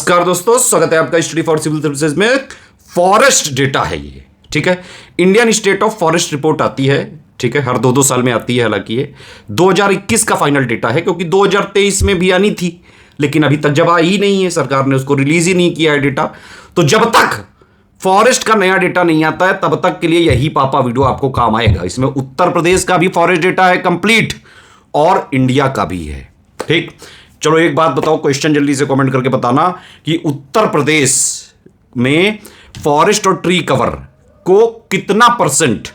नमस्कार दोस्तों, स्वागत है आपका स्टडी फॉर सिविल सर्विसेज में। फॉरेस्ट डेटा है ये, ठीक है। Indian state of forest report आती है, ठीक है, हर 2-2 साल में आती है। हालांकि ये 2021 का फाइनल डेटा है, क्योंकि 2023 में भी आनी थी, लेकिन अभी तक जब आई ही नहीं है, सरकार ने उसको रिलीज ही नहीं किया है डेटा। तो जब तक फॉरेस्ट का नया डेटा नहीं आता है, तब तक के लिए यही पापा वीडियो आपको काम आएगा। इसमें उत्तर प्रदेश का भी फॉरेस्ट डेटा है कंप्लीट, और इंडिया का भी है, ठीक। चलो एक बात बताओ, क्वेश्चन जल्दी से कमेंट करके बताना कि उत्तर प्रदेश में फॉरेस्ट और ट्री कवर को कितना %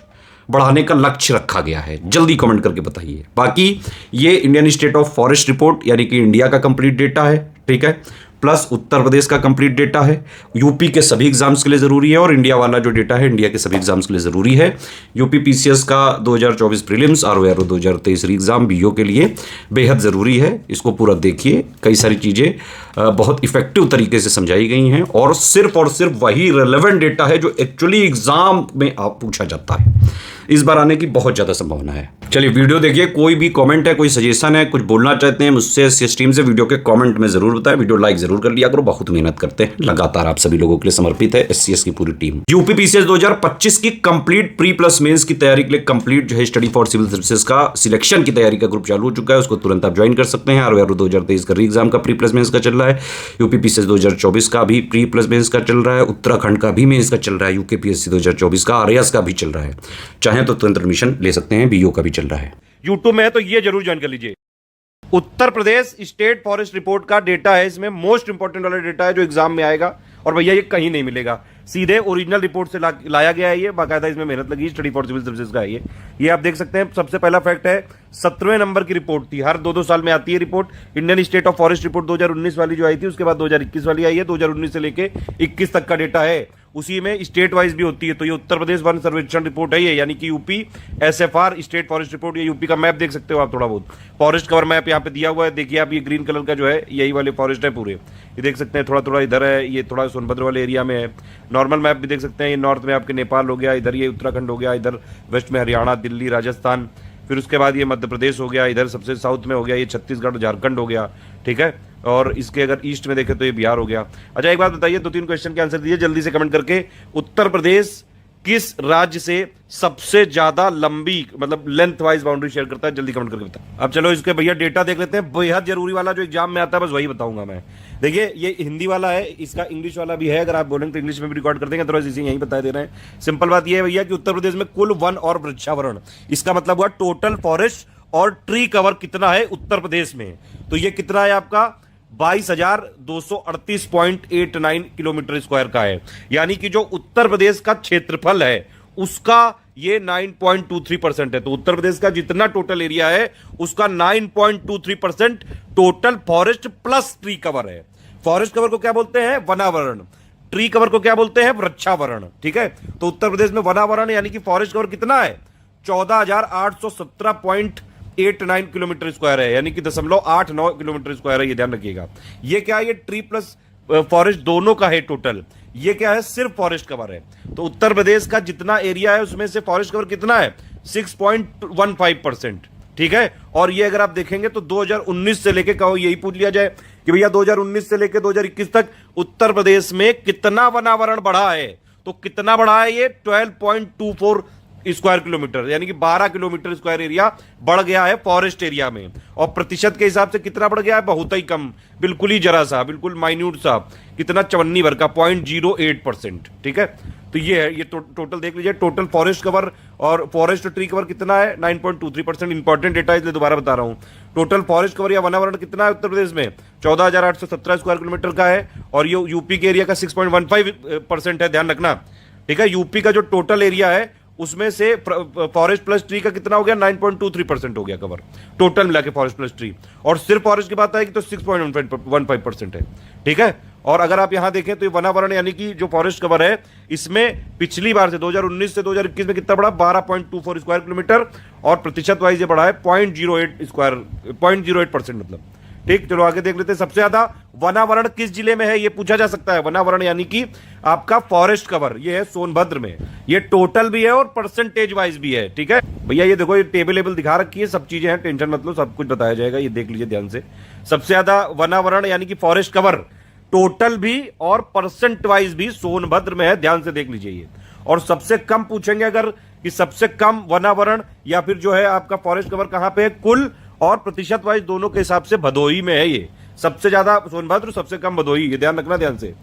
बढ़ाने का लक्ष्य रखा गया है, जल्दी कमेंट करके बताइए। बाकी ये Indian state of forest report यानी कि इंडिया का कंप्लीट डेटा है, ठीक है, प्लस उत्तर प्रदेश का कंप्लीट डेटा है। यूपी के सभी एग्जाम्स के लिए ज़रूरी है, और इंडिया वाला जो डेटा है इंडिया के सभी एग्जाम्स के लिए ज़रूरी है। यूपी पीसीएस का 2024 प्रीलिम्स और 2023 एग्जाम बीओ के लिए बेहद ज़रूरी है। इसको पूरा देखिए, कई सारी चीज़ें बहुत इफेक्टिव तरीके से समझाई गई हैं, और सिर्फ वही रेलेवेंट डेटा है जो एक्चुअली एग्जाम में आप पूछा जाता है। इस बार आने की बहुत ज़्यादा संभावना है। चलिए वीडियो देखिए, कोई भी कमेंट है, कोई सजेशन है, कुछ बोलना चाहते हैं मुझसे स्ट्रीम से, वीडियो के कमेंट में ज़रूर बताएं। वीडियो लाइक ज़रूर कर लिया करो, बहुत मेहनत करते हैं, लगातार आप सभी लोगों के लिए समर्पित है एससीएस की पूरी टीम। यूपी पीसीएस 2025 की कंप्लीट प्री प्लस मेंस की तैयारी के लिए कंप्लीट जो है स्टडी फॉर सिविल सर्विसेज का सिलेक्शन की तैयारी का ग्रुप चालू हो चुका है, उसको तुरंत आप ज्वाइन कर सकते हैं। आरओआर 2023 का री एग्जाम का प्री प्लस मेंस का चल रहा है, यूपी पीसीएस 2024 का भी प्री प्लस मेंस का चल रहा है, उत्तराखंड का भी मेंस का चल रहा है, यूके पीएससी 2024 का आरएएस का भी चल रहा है। चाहे तो तुरंत एडमिशन ले सकते हैं, बीओ का भी चल रहा है। यूट्यूब में है तो ये जरूर ज्वाइन कर लीजिए। Uttar Pradesh state forest report का डेटा है, इसमें मोस्ट इंपॉर्टेंट वाला डेटा है जो एग्जाम में आएगा, और भैया ये कहीं नहीं मिलेगा, सीधे ओरिजिनल रिपोर्ट से लाया गया है। ये बाकायदा इसमें मेहनत लगी, स्टडी फॉर सिविल सर्विसेज का है ये आप देख सकते हैं। सबसे पहला फैक्ट है, 17वें नंबर की रिपोर्ट थी, हर 2-2 साल में आती है report. Indian state of forest report 2019 वाली जो आई थी, उसके बाद 2021 वाली आई है। 2019 से लेके 21 तक का डेटा है, उसी में स्टेट वाइज भी होती है। तो ये उत्तर प्रदेश वन सर्वेक्षण रिपोर्ट है ये, यानी कि यूपी एसएफआर स्टेट फॉरेस्ट रिपोर्ट। ये यूपी का मैप देख सकते हो आप, थोड़ा बहुत फॉरेस्ट कवर मैप यहाँ पे दिया हुआ है, देखिए आप, ये ग्रीन कलर का जो है यही वाले फॉरेस्ट है पूरे, ये देख सकते हैं। थोड़ा थोड़ा इधर है, ये थोड़ा सोनभद्र वाले एरिया में है। नॉर्मल मैप भी देख सकते हैं, ये नॉर्थ में आपके नेपाल हो गया, इधर ये उत्तराखंड हो गया, इधर वेस्ट में हरियाणा, दिल्ली, राजस्थान, फिर उसके बाद ये मध्य प्रदेश हो गया, इधर सबसे साउथ में हो गया ये छत्तीसगढ़, झारखंड हो गया, ठीक है। और इसके अगर ईस्ट में देखें तो ये बिहार हो गया। अच्छा एक बात बताइए, 2-3 क्वेश्चन के आंसर दीजिए जल्दी से कमेंट करके। उत्तर प्रदेश किस राज्य से सबसे ज्यादा लंबी, मतलब लेंथ वाइज बाउंड्री शेयर करता है, जल्दी कमेंट करके बताएं। अब चलो इसके भैया डेटा देख लेते हैं, बेहद जरूरी वाला जो एग्जाम में आता है, बस वही बताऊंगा मैं। देखिए ये हिंदी वाला है, इसका इंग्लिश वाला भी है, अगर आप बोलेंगे तो इंग्लिश में भी रिकॉर्ड कर देंगे, अदरवाइज इसे यहीं बता दे रहे हैं। सिंपल बात यह है भैया कि उत्तर प्रदेश में कुल वन और वृक्षावरण, इसका मतलब हुआ टोटल फॉरेस्ट और ट्री कवर कितना है उत्तर प्रदेश में। तो ये कितना है आपका 22,238.89 किलोमीटर स्क्वायर का है, यानी कि जो उत्तर प्रदेश का क्षेत्रफल है उसका ये 9.23% है। तो उत्तर प्रदेश का जितना टोटल एरिया है उसका 9.23% total forest plus tree cover है। फॉरेस्ट कवर को क्या बोलते हैं? वनावरण। ट्री कवर को क्या बोलते हैं? वृक्षावरण, ठीक है। तो उत्तर प्रदेश में वनावरण यानी कि फॉरेस्ट कवर कितना है? 14,817.89 किलोमीटर स्क्वायर है, यानी कि 0.89 किलोमीटर स्क्वायर है, ये ध्यान रखिएगा। ये क्या है? ये ट्री प्लस फॉरेस्ट दोनों का है टोटल। ये क्या है? सिर्फ फॉरेस्ट कवर है। तो उत्तर प्रदेश का जितना एरिया है उसमें से फॉरेस्ट कवर कितना है? 6.15%, ठीक है। और ये अगर आप देखेंगे तो 2019 से लेके, कहो यही पूछ लिया जाए कि भैया 2019 से लेके 2021 तक उत्तर प्रदेश में कितना वनावरण बढ़ा है, तो कितना बढ़ा है? ये 12.24 स्क्वायर किलोमीटर, यानी कि 12 किलोमीटर स्क्वायर एरिया बढ़ गया है फॉरेस्ट एरिया में। और प्रतिशत के हिसाब से कितना बढ़ गया है? बहुत ही कम, बिल्कुल ही जरा सा, बिल्कुल माइन्यूट सा, कितना 54 भर का 0.08%, ठीक है। तो ये है, ये टोटल देख लीजिए, टोटल फॉरेस्ट कवर और फॉरेस्ट ट्री कवर कितना है? 9.23%। इंपॉर्टेंट डेटा इसलिए दोबारा बता रहा हूं। टोटल फॉरेस्ट कवर या वनावरण कितना है उत्तर प्रदेश में? 14,817 स्क्वायर किलोमीटर का है, और ये यूपी के एरिया का 6.15% है, ध्यान रखना, ठीक है। यूपी का जो टोटल एरिया है उसमें से फॉरेस्ट प्लस ट्री का कितना हो गया? 9.23% हो गया कवर, टोटल मिला के फॉरेस्ट प्लस ट्री। और सिर्फ फॉरेस्ट की बात आएगी तो 6.15% है, ठीक है। और अगर आप यहां देखें तो ये वनावरण यानी कि जो फॉरेस्ट कवर है, इसमें पिछली बार से 2019 से 2021 में कितना बढ़ा? 12.24 स्क्वायर किलोमीटर, और प्रतिशत वाइज ये बढ़ा है 0.08%, मतलब, ठीक। चलो आगे देख लेते हैं। सबसे ज्यादा वनावरण किस जिले में है, ये पूछा जा सकता है। वनावरण यानी कि आपका फॉरेस्ट कवर, ये है सोनभद्र में। ये टोटल भी है और परसेंटेज वाइज भी है, ठीक है भैया। ये देखो, ये टेबल दिखा रखी है, सब चीजें हैं, टेंशन मत लो, सब कुछ बताया जाएगा, ये देख लीजिए ध्यान से। सबसे ज्यादा वनावरण यानी कि फॉरेस्ट कवर टोटल भी और परसेंट वाइज भी सोनभद्र में है, ध्यान से देख लीजिए ये। और सबसे कम पूछेंगे अगर कि सबसे कम वनावरण या फिर जो है आपका फॉरेस्ट कवर कहां पे है, कुल और प्रतिशत वाइज दोनों के हिसाब से भदोही में है ये। सबसे ज्यादा सोनभद्र, सबसे कम भदोही, ये ध्यान रखना ध्यान से,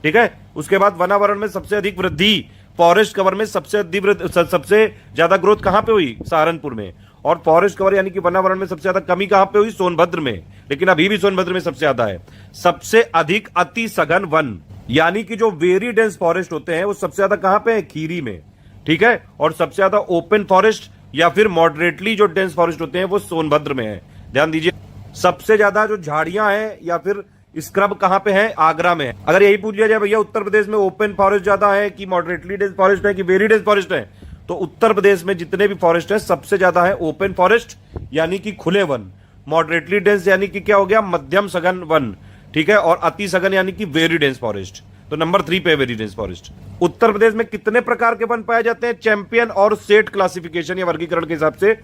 ठीक है। उसके बाद वनावरण में सबसे अधिक वृद्धि, फॉरेस्ट कवर में सबसे ज्यादा ग्रोथ कहां पे हुई, सहारनपुर में। और फॉरेस्ट कवर यानी कि वनावरण में सबसे ज्यादा कमी कहां पे हुई, सोनभद्र में। लेकिन अभी भी सोनभद्र में सबसे ज्यादा है। सबसे अधिक अति सघन वन यानी कि जो वेरी डेंस फॉरेस्ट होते हैं वो सबसे ज्यादा कहां पे है, खीरी में, ठीक है। और सबसे ज्यादा ओपन फॉरेस्ट या फिर मॉडरेटली जो डेंस फॉरेस्ट होते हैं वो सोनभद्र में है, ध्यान दीजिए। सबसे ज्यादा जो झाड़ियां हैं या फिर स्क्रब कहां पे है, आगरा में है। अगर यही पूछ लिया जाए भैया उत्तर प्रदेश में ओपन फॉरेस्ट ज्यादा है कि मॉडरेटली डेंस फॉरेस्ट है कि वेरी डेंस फॉरेस्ट है, तो उत्तर प्रदेश में जितने भी फॉरेस्ट है सबसे ज्यादा है ओपन फॉरेस्ट यानी कि खुले वन, मॉडरेटली डेंस यानी कि क्या हो गया, मध्यम सघन वन, ठीक है, और अति सघन यानी कि वेरी डेंस फॉरेस्ट। तो नंबर 3 पे very dense forest. Uttar Pradesh में कितने प्रकार के वन पाए जाते हैं, चैंपियन और सेट क्लासिफिकेशन या वर्गीकरण के हिसाब से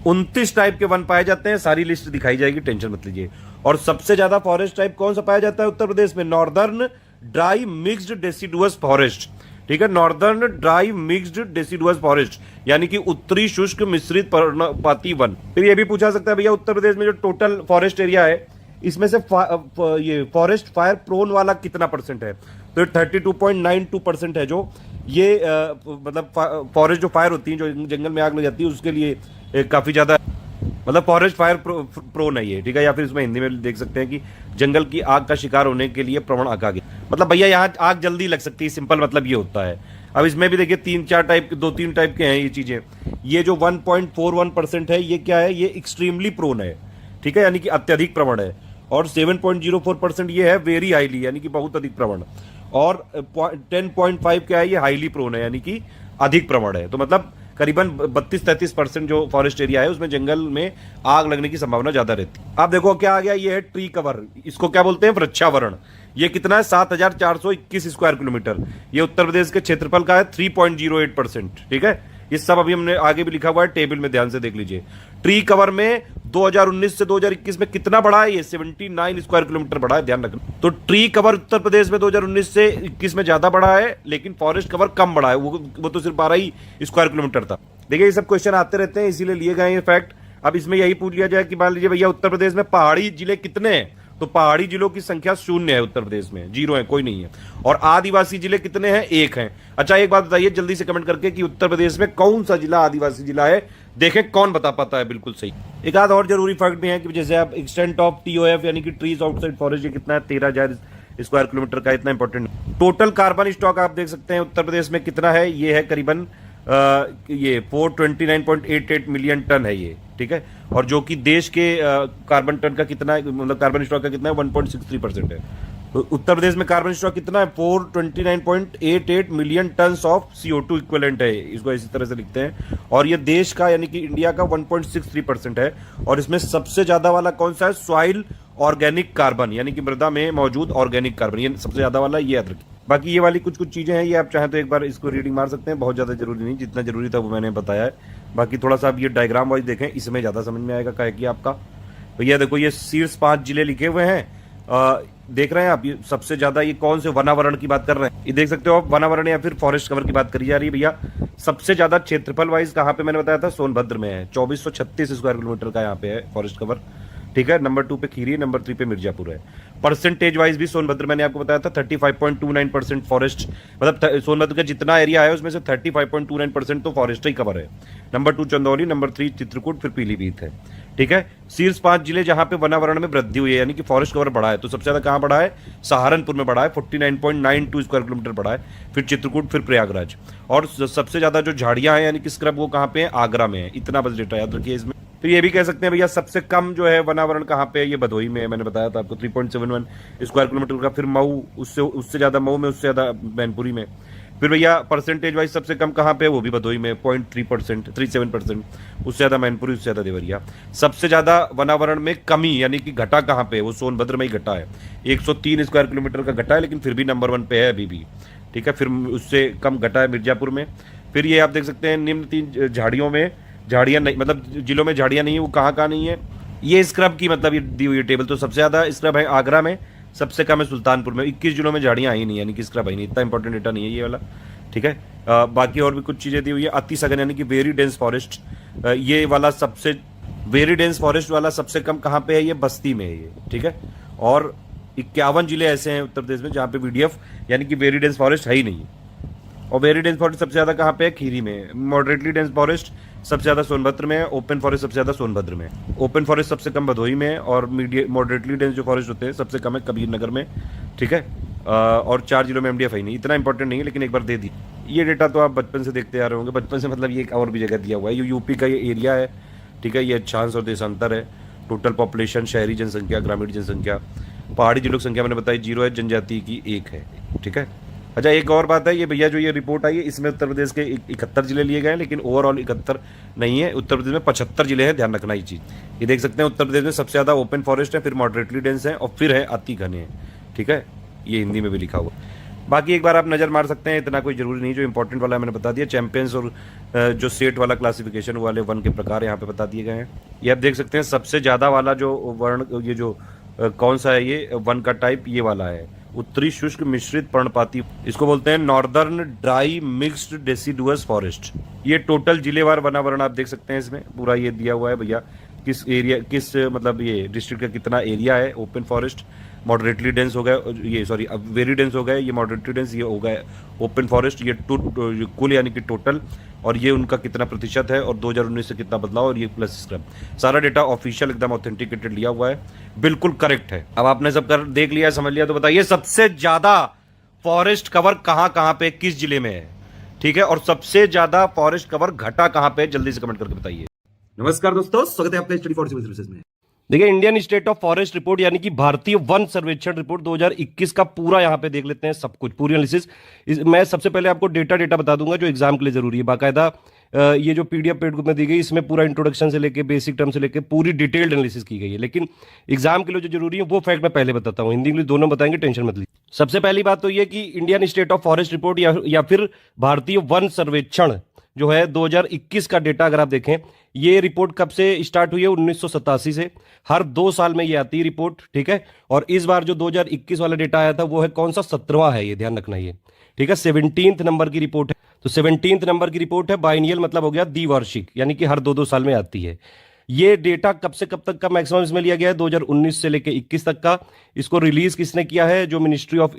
29 टाइप के वन पाए जाते हैं। सारी लिस्ट दिखाई जाएगी, टेंशन मत लीजिए। और सबसे ज्यादा फॉरेस्ट टाइप कौन सा पाया जाता है उत्तर प्रदेश में, northern dry mixed deciduous forest, ठीक है, northern dry mixed deciduous forest यानी कि उत्तरी शुष्क मिश्रित पर्णपाती वन। फिर ये भी पूछा सकता है भैया उत्तर प्रदेश में जो टोटल फॉरेस्ट एरिया है इसमें से ये फॉरेस्ट फायर प्रोन वाला कितना परसेंट है, तो 32.92% है जो ये मतलब फॉरेस्ट जो फायर होती है, जो जंगल में आग लग जाती है उसके लिए काफी ज्यादा मतलब फॉरेस्ट फायर प्रोन है ये, ठीक है। या फिर इसमें हिंदी में देख सकते हैं कि जंगल की आग का शिकार होने के लिए प्रवण आग आगे, मतलब भैया यहाँ आग जल्दी लग सकती है, सिंपल मतलब ये होता है। अब इसमें भी देखिए 3-4 टाइप, 2-3 टाइप के हैं ये चीजें। ये जो 1.41% है ये क्या है, ये एक्सट्रीमली प्रोन है, ठीक है, यानी कि अत्यधिक प्रवण है। और 7.04% ये है वेरी हाईली यानी कि बहुत अधिक प्रवण। और 10.5 क्या है, ये हाईली प्रोन है यानी कि अधिक प्रवण है। तो मतलब करीबन 32-33% जो फॉरेस्ट एरिया है उसमें जंगल में आग लगने की संभावना ज्यादा रहती है। आप देखो क्या आ गया, ये है ट्री कवर, इसको क्या बोलते हैं, वृक्षावरण। ये कितना है, 7421 स्क्वायर किलोमीटर। ये उत्तर प्रदेश के क्षेत्रफल का है 3.08%, ठीक है। ये सब अभी हमने आगे भी लिखा हुआ है टेबल में, ध्यान से देख लीजिए। ट्री कवर में 2019 से 2021 में कितना बढ़ा है, ये 79 स्क्वायर किलोमीटर बढ़ा है, ध्यान रखना। तो ट्री कवर उत्तर प्रदेश में 2019 से 21 में ज्यादा बढ़ा है, लेकिन फॉरेस्ट कवर कम बढ़ा है, वो तो सिर्फ 12 ही स्क्वायर किलोमीटर था। देखिए ये सब क्वेश्चन आते रहते हैं, इसीलिए लिए गए ये फैक्ट। अब इसमें यही पूछ लिया जाए कि मान लीजिए भैया उत्तर प्रदेश में पहाड़ी जिले कितने हैं, तो पहाड़ी जिलों की संख्या 0 है उत्तर प्रदेश में, 0 है, कोई नहीं है। और आदिवासी जिले कितने हैं, 1 हैं। अच्छा एक बात बताइए जल्दी से कमेंट करके कि उत्तर प्रदेश में कौन सा जिला आदिवासी जिला है, देखें कौन बता पाता है बिल्कुल सही। एक आध और जरूरी फैक्ट भी है कि जैसे आप एक्सटेंट ऑफ TOF यानी कि ट्रीज आउटसाइड फॉरेस्ट, ये कितना है, 13,000 स्क्वायर किलोमीटर का, इतना इंपॉर्टेंट। टोटल कार्बन स्टॉक आप देख सकते हैं उत्तर प्रदेश में कितना है, ये है करीबन ये 429.88 मिलियन टन है ये, ठीक है। और जो कि देश के कार्बन टन का कितना है, मतलब कार्बन स्टॉक का कितना है, 1.63% है। तो उत्तर प्रदेश में कार्बन स्टॉक कितना है, 429.88 million ton of CO2 equivalent है, इसको इसी तरह से लिखते हैं। और ये देश का यानी कि इंडिया का 1.63% है। और इसमें सबसे ज्यादा वाला कौन सा है, सॉइल ऑर्गेनिक कार्बन यानी कि मृदा में मौजूद ऑर्गेनिक कार्बन, ये सबसे ज्यादा वाला, ये याद रखिए। बाकी ये वाली कुछ चीजें हैं, ये आप चाहें तो एक बार इसको रीडिंग मार सकते हैं, बहुत ज्यादा जरूरी नहीं, जितना जरूरी था वो मैंने बताया है। बाकी थोड़ा सा आप ये डायग्राम वाइज देखें, इसमें ज्यादा समझ में आएगा क्या कि आपका। तो ये देखो ये शीर्ष 5 जिले लिखे हुए हैं, देख रहे हैं आप, ये सबसे ज्यादा ये कौन से वनावरण की बात कर रहे हैं, ये देख सकते हो आप, वनावरण या फिर फॉरेस्ट कवर की बात करी जा रही है भैया। सबसे ज्यादा क्षेत्रफल वाइज कहां पे मैंने बताया था, सोनभद्र में है, 2436 स्क्वायर किलोमीटर का यहाँ पे है फॉरेस्ट कवर, ठीक है। नंबर 2 पे खीरी, नंबर 3 पे मिर्जापुर है। परसेंटेज वाइज भी सोनभद्र मैंने आपको बताया था 35.29% फॉरेस्ट, मतलब सोनभद्र का जितना एरिया है उसमें से 35.29% तो फॉरेस्ट ही कवर है। नंबर 2 चंदौली, नंबर 3 चित्रकूट, फिर पीलीभीत है, ठीक है। शीर्ष 5 जिले जहां पे वनावरण में वृद्धि हुई है यानी कि फॉरेस्ट कवर बढ़ा है, तो सबसे ज्यादा कहां बढ़ा है, सहारनपुर में बढ़ा है, 49.92 स्क्वायर किलोमीटर बढ़ा है, फिर चित्रकूट, फिर प्रयागराज। और सबसे ज्यादा जो झाड़ियां हैं यानी कि स्क्रब, वो कहां पे है, आगरा में है। इतना बस डेटा याद रखिए इसमें। फिर ये भी कह सकते हैं भैया सबसे कम जो है वनावरण कहां पे है, ये भदोही में है, मैंने बताया था आपको, 3.71 स्क्वायर किलोमीटर का। फिर मऊ, उससे ज्यादा मऊ में, उससे ज्यादा मैनपुरी में। फिर भैया परसेंटेज वाइज सबसे कम कहां पे है, वो भी भदोही में 0.37%, उससे ज्यादा मैनपुरी, उससे ज्यादा देवरिया। सबसे ज्यादा वनावरण में कमी यानी कि घटा कहां पे है, वो सोनभद्र में ही घटा है, 103 स्क्वायर किलोमीटर का घटा है, लेकिन फिर भी नंबर 1 पे है अभी भी, ठीक है। फिर उससे कम घटा है मिर्जापुर में। फिर ये आप देख सकते हैं निम्न 3 झाड़ियों में झाड़ियां नहीं, मतलब जिलों में झाड़ियां नहीं है, वो कहाँ नहीं है। ये स्क्रब की मतलब ये दी हुई टेबल, तो सबसे ज्यादा स्क्रब है आगरा में, सबसे कम है सुल्तानपुर में, 21 जिलों में झाड़ियां आई नहीं, यानी कि स्क्रब आई नहीं। इतना इंपॉर्टेंट डेटा नहीं है ये वाला, ठीक है। बाकी और भी कुछ चीज़ें दी हुई है। अति सघन यानी कि वेरी डेंस फॉरेस्ट, ये वाला सबसे वेरी डेंस फॉरेस्ट वाला सबसे कम कहाँ पे है, ये बस्ती में है ये, ठीक है। और 51 जिले ऐसे हैं उत्तर प्रदेश में जहाँ पे वीडीएफ यानी कि वेरी डेंस फॉरेस्ट है ही नहीं। और वेरी डेंस फॉरेस्ट सबसे ज़्यादा कहाँ पे है, खीरी में। मॉडरेटली डेंस फॉरेस्ट सबसे ज़्यादा सोनभद्र में है। ओपन फॉरेस्ट सबसे ज़्यादा सोनभद्र में है। ओपन फॉरेस्ट सबसे कम भदोही में है। और मॉडरेटली डेंस जो फॉरेस्ट होते हैं सबसे कम है कबीर नगर में, ठीक है। और 4 जिलों में एमडीएफ है नहीं। इतना इंपॉर्टेंट नहीं है, लेकिन एक बार दे दी। ये डेटा तो आप बचपन से देखते आ रहे होंगे, बचपन से मतलब ये और भी जगह दिया हुआ है। ये यूपी का ये एरिया है, ठीक है। ये अक्षांश और देशांतर है। टोटल पॉपुलेशन, शहरी जनसंख्या, ग्रामीण जनसंख्या, पहाड़ी जिलों की संख्या मैंने बताई 0 है, जनजाति की 1 है, ठीक है। अच्छा, एक और बात है, ये भैया जो ये रिपोर्ट आई है इसमें उत्तर प्रदेश के 71 जिले लिए गए हैं, लेकिन ओवरऑल 71 नहीं है। उत्तर प्रदेश में 75 जिले हैं, ध्यान रखना ये चीज़। ये देख सकते हैं उत्तर प्रदेश में सबसे ज़्यादा ओपन फॉरेस्ट है, फिर मॉडरेटली डेंस है और फिर है अति घने हैं, ठीक है। ये हिंदी में भी लिखा हुआ। बाकी एक बार आप नज़र मार सकते हैं, इतना कोई जरूरी नहीं। जो इंपॉर्टेंट वाला मैंने बता दिया। चैंपियंस और जो स्टेट वाला क्लासिफिकेशन वाले वन के प्रकार यहाँ पे बता दिए गए हैं। ये आप देख सकते हैं सबसे ज़्यादा वाला जो वर्ण, ये जो कौन सा है, ये वन का टाइप ये वाला है, उत्तरी शुष्क मिश्रित पर्णपाती। इसको बोलते हैं northern dry mixed deciduous forest. ये टोटल जिलेवार वनावरण आप देख सकते हैं, इसमें पूरा ये दिया हुआ है भैया, किस एरिया, किस मतलब ये डिस्ट्रिक्ट का कितना एरिया है। ओपन फॉरेस्ट मॉडरेटली डेंस हो गया, ये सॉरी अब वेरी डेंस हो गया, ये मॉडरेटली डेंस, ये हो गया ओपन फॉरेस्ट। ये कुल यानी कि टोटल, और ये उनका कितना प्रतिशत है और 2019 से कितना बदलाव, और ये प्लस स्क्रब। सारा डेटा ऑफिशियल एकदम ऑथेंटिकेटेड लिया हुआ है, बिल्कुल करेक्ट है। अब आपने सब कर देख लिया, समझ लिया, तो बताइए सबसे ज्यादा फॉरेस्ट कवर कहां कहां पे, किस जिले में है, ठीक है। और सबसे ज्यादा फॉरेस्ट कवर घटा कहां पे, जल्दी से कमेंट करके बताइए। नमस्कार दोस्तों, स्वागत है आपका स्टडी फॉर सिविल सर्विसेज में। देखिए, Indian state of forest report यानी कि भारतीय वन सर्वेक्षण रिपोर्ट 2021 का पूरा यहां पे देख लेते हैं सब कुछ, पूरी एनालिसिस। मैं सबसे पहले आपको डेटा बता दूंगा जो एग्जाम के लिए जरूरी है। बाकायदा ये जो पीडीएफ पेड में दी गई, इसमें पूरा इंट्रोडक्शन से लेके बेसिक टर्म से लेके पूरी डिटेल्ड एनालिसिस की गई है। लेकिन एग्जाम के लिए जो जरूरी है वो फैक्ट मैं पहले बताता हूं, हिंदी इंग्लिश दोनों बताएंगे, टेंशन मत लीजिए। सबसे पहली बात तो ये कि Indian state of forest report या फिर भारतीय वन सर्वेक्षण जो है 2021 का डेटा अगर आप देखें, ये रिपोर्ट कब से स्टार्ट हुई है, 1987 से। हर 2 साल में ये आती है रिपोर्ट, ठीक है। और इस बार जो 2021 वाला डेटा आया था वो है कौन सा, 17वां है, ये ध्यान रखना ये, ठीक है। 17th नंबर की रिपोर्ट है। तो 17th नंबर की रिपोर्ट है, बाइनियल मतलब हो गया द्विवार्षिक, यानी कि हर 2-2 साल में आती है। ये डेटा कब से कब तक का मैक्सिमम इसमें लिया गया है, 2019 से लेकर 21 तक का। इसको रिलीज किसने किया है, जो ministry of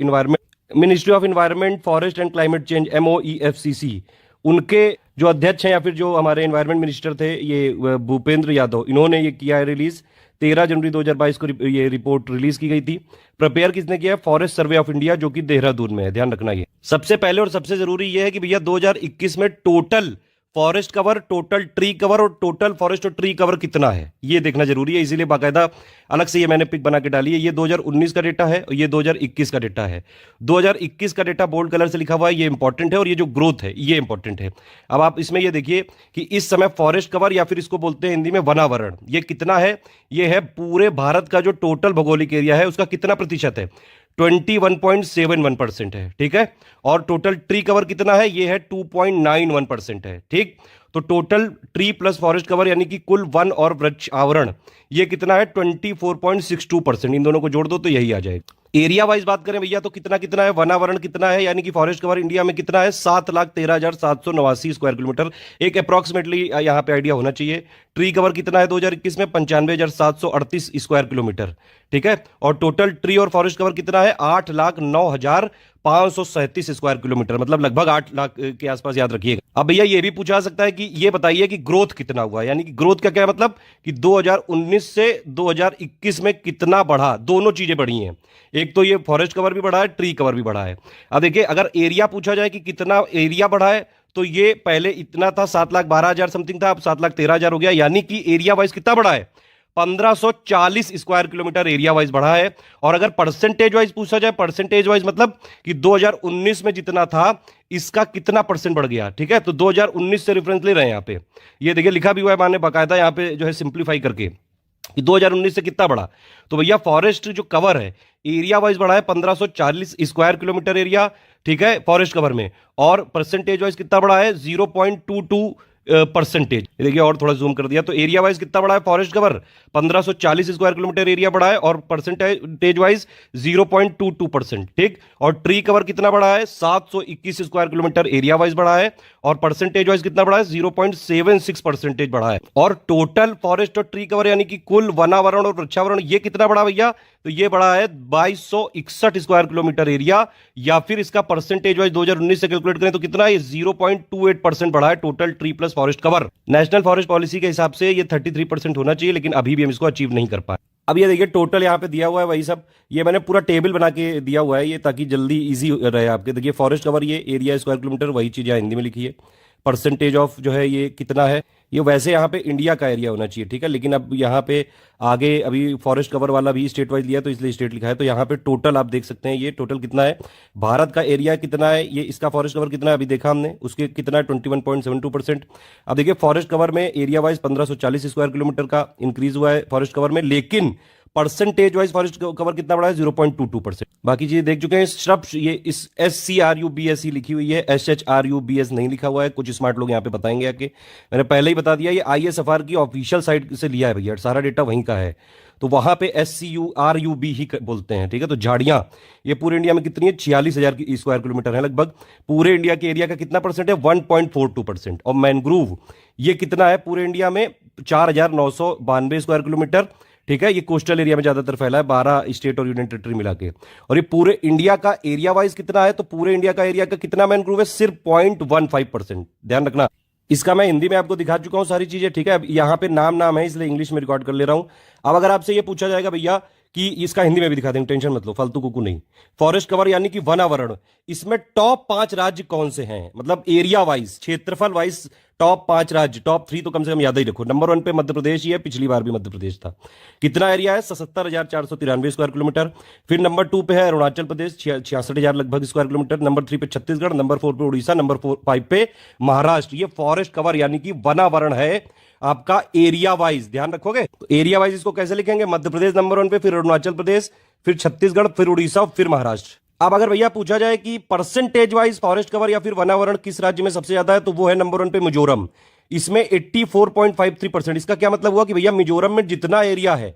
environment forest and climate change, MOEFCC, उनके जो अध्यक्ष हैं या फिर जो हमारे एनवायरमेंट मिनिस्टर थे, ये भूपेंद्र यादव, इन्होंने ये किया है रिलीज। 13 जनवरी 2022 को ये रिपोर्ट रिलीज की गई थी। प्रिपेयर किसने किया है, फॉरेस्ट सर्वे ऑफ इंडिया, जो कि देहरादून में है, ध्यान रखना ये। सबसे पहले और सबसे जरूरी ये है कि भैया 2021 में total forest cover, total tree cover और टोटल फॉरेस्ट और ट्री कवर कितना है, ये देखना जरूरी है। इसीलिए बाकायदा अलग से ये मैंने पिक बना के डाली है। ये 2019 का डेटा है और ये 2021 का डेटा है। 2021 का डेटा बोल्ड कलर से लिखा हुआ है, ये इंपॉर्टेंट है, और ये जो ग्रोथ है ये इंपॉर्टेंट है। अब आप इसमें ये देखिए कि इस समय फॉरेस्ट कवर या फिर इसको बोलते हैं हिंदी में वनावरण, ये कितना है, ये है पूरे भारत का जो टोटल भौगोलिक एरिया है उसका कितना प्रतिशत है, 21.71% है, ठीक है। और टोटल ट्री कवर कितना है, ये है 2.91% है, ठीक। तो total tree plus forest cover यानी कि कुल वन और वृक्ष आवरण ये कितना है, 24.62%। इन दोनों को जोड़ दो तो यही आ जाएगा। एरिया वाइज बात करें भैया तो कितना कितना है, वनावरण कितना है, यानी कि फॉरेस्ट कवर इंडिया में कितना है, 7,13,789 स्क्वायर किलोमीटर। एक अप्रॉक्सीमेटली यहां पे आइडिया होना चाहिए। ट्री कवर कितना है 2021 में, 95,738 स्क्वायर किलोमीटर, ठीक है। और टोटल ट्री और फॉरेस्ट कवर कितना है, 8,09,537 स्क्वायर किलोमीटर, मतलब लगभग 8 लाख के आसपास, याद रखिएगा। अब भैया ये भी पूछा सकता है कि ये बताइए कि ग्रोथ कितना हुआ, यानी कि ग्रोथ का क्या मतलब कि 2019 से 2021 में कितना बढ़ा। दोनों चीजें बढ़ी हैं, एक तो ये फॉरेस्ट कवर भी बढ़ा है, ट्री कवर भी बढ़ा है। अब देखिए, अगर एरिया पूछा जाए कि कितना एरिया बढ़ा है, तो ये पहले इतना था, 7,12,000 समथिंग था, अब 7,13,000 हो गया, यानी कि एरिया वाइज कितना बढ़ा है, 1540 स्क्वायर किलोमीटर एरिया वाइज बढ़ा है। और अगर परसेंटेज वाइज पूछा जाए, परसेंटेज वाइज मतलब कि 2019 में जितना था इसका कितना परसेंट बढ़ गया, ठीक है। तो 2019 से रेफरेंस ले रहे हैं यहां पे, ये देखिए लिखा भी हुआ है मैंने बाकायदा यहां पे जो है सिंप्लीफाई करके कि 2019 से कितना बढ़ा। तो भैया फॉरेस्ट जो कवर है एरिया वाइज बढ़ा है 1540 स्क्वायर किलोमीटर एरिया, ठीक है, फॉरेस्ट कवर में। और परसेंटेज वाइज कितना बढ़ा है, 0.22 परसेंटेज। देखिए और थोड़ा जूम कर दिया तो एरिया वाइज कितना बड़ा है forest cover, 1540 square kilometre area बड़ा है, और परसेंटेज वाइज 0.22%। ठीक, और ट्री कवर कितना बड़ा है, 721 स्क्वायर किलोमीटर एरिया वाइज बड़ा है, और परसेंटेज वाइज कितना बड़ा है, 0.76% बड़ा है। और टोटल फॉरेस्ट और ट्री कवर यानी कि कुल वनावरण और वृक्षावरण ये कितना बड़ा भैया, तो ये बड़ा है 2261 स्क्वायर किलोमीटर एरिया, या फिर इसका परसेंटेज वाइज 2019 से कैलकुलेट करें तो कितना है, 0.28% बढ़ा है total tree plus forest cover. National forest policy के हिसाब से ये 33% होना चाहिए, लेकिन अभी भी हम इसको अचीव नहीं कर पाए। अब ये देखिए टोटल यहाँ पे दिया हुआ है वही सब, ये मैंने पूरा टेबल बना के दिया हुआ है ये, ताकि जल्दी इजी रहे आपके। देखिए फॉरेस्ट कवर ये एरिया स्क्वायर किलोमीटर, वही चीज यहाँ हिंदी में लिखी है। परसेंटेज ऑफ जो है ये कितना है, ये वैसे यहाँ पे इंडिया का एरिया होना चाहिए, ठीक है, लेकिन अब यहाँ पे आगे अभी फॉरेस्ट कवर वाला भी स्टेट वाइज लिया तो इसलिए स्टेट लिखा है। तो यहाँ पे टोटल आप देख सकते हैं ये टोटल कितना है, भारत का एरिया कितना है, ये इसका फॉरेस्ट कवर कितना है अभी देखा हमने, उसके कितना है 21.72%। अब देखिए फॉरेस्ट कवर में एरिया वाइज 1540 स्क्वायर किलोमीटर का इंक्रीज हुआ है फॉरेस्ट कवर में, लेकिन परसेंटेज वाइज फॉरेस्ट कवर कितना बड़ा है, 0.22%। बाकी चीजें देख चुके हैं। श्रब्स ये इस SCRUBSE लिखी हुई है, SHRUBS नहीं लिखा हुआ है, कुछ स्मार्ट लोग यहाँ पे बताएंगे आके। मैंने पहले ही बता दिया ये ISFR की ऑफिशियल साइट से लिया है भैया, सारा डेटा वहीं का है, तो वहां पे SCURUB ही बोलते हैं, ठीक है। तो झाड़ियां ये पूरे इंडिया में कितनी है, 46,000 स्क्वायर किलोमीटर है लगभग। पूरे इंडिया के एरिया का कितना परसेंट है, 1.42%। और मैनग्रूव ये कितना है पूरे इंडिया में, 4,992 स्क्वायर किलोमीटर, ठीक है। ये कोस्टल एरिया में ज्यादातर फैला है, 12 स्टेट और यूनियन टेरिटरी मिला के। और ये पूरे इंडिया का एरिया वाइज कितना है, तो पूरे इंडिया का एरिया का कितना मैनग्रोव है, सिर्फ 0.15%। ध्यान रखना, इसका मैं हिंदी में आपको दिखा चुका हूं सारी चीजें, ठीक है। अब यहां पे नाम है इसलिए इंग्लिश में रिकॉर्ड कर ले रहा हूं। अब अगर आपसे ये पूछा जाएगा भैया कि इसका हिंदी में भी दिखा देंगे, टेंशन मत लो, फालतू कुकू नहीं। फॉरेस्ट कवर यानी कि वनावरण, इसमें टॉप 5 राज्य कौन से हैं, मतलब एरिया वाइज, क्षेत्रफल वाइज टॉप 5 राज्य, टॉप 3 तो कम से कम याद ही रखो। नंबर 1 पे मध्य प्रदेश ही है, पिछली बार भी मध्य प्रदेश था। कितना एरिया है, 77,493 स्क्वायर किलोमीटर। फिर नंबर 2 पे है अरुणाचल प्रदेश, 66,000 लगभग स्क्वायर किलोमीटर। नंबर 3 पे छत्तीसगढ़, नंबर 4 पे उड़ीसा, नंबर 5 पे महाराष्ट्र। ये फॉरेस्ट कवर यानी कि वनावरण है आपका एरिया वाइज, ध्यान रखोगे। तो एरिया वाइज इसको कैसे लिखेंगे, मध्य प्रदेश नंबर 1 पे, फिर अरुणाचल प्रदेश, फिर छत्तीसगढ़, फिर उड़ीसा, फिर महाराष्ट्र। अब अगर भैया पूछा जाए कि परसेंटेज वाइज फॉरेस्ट कवर या फिर वनावरण किस राज्य में सबसे ज्यादा है, तो वो है नंबर 1 पे मिजोरम, इसमें 84.53%। इसका क्या मतलब हुआ कि भैया मिजोरम में जितना एरिया है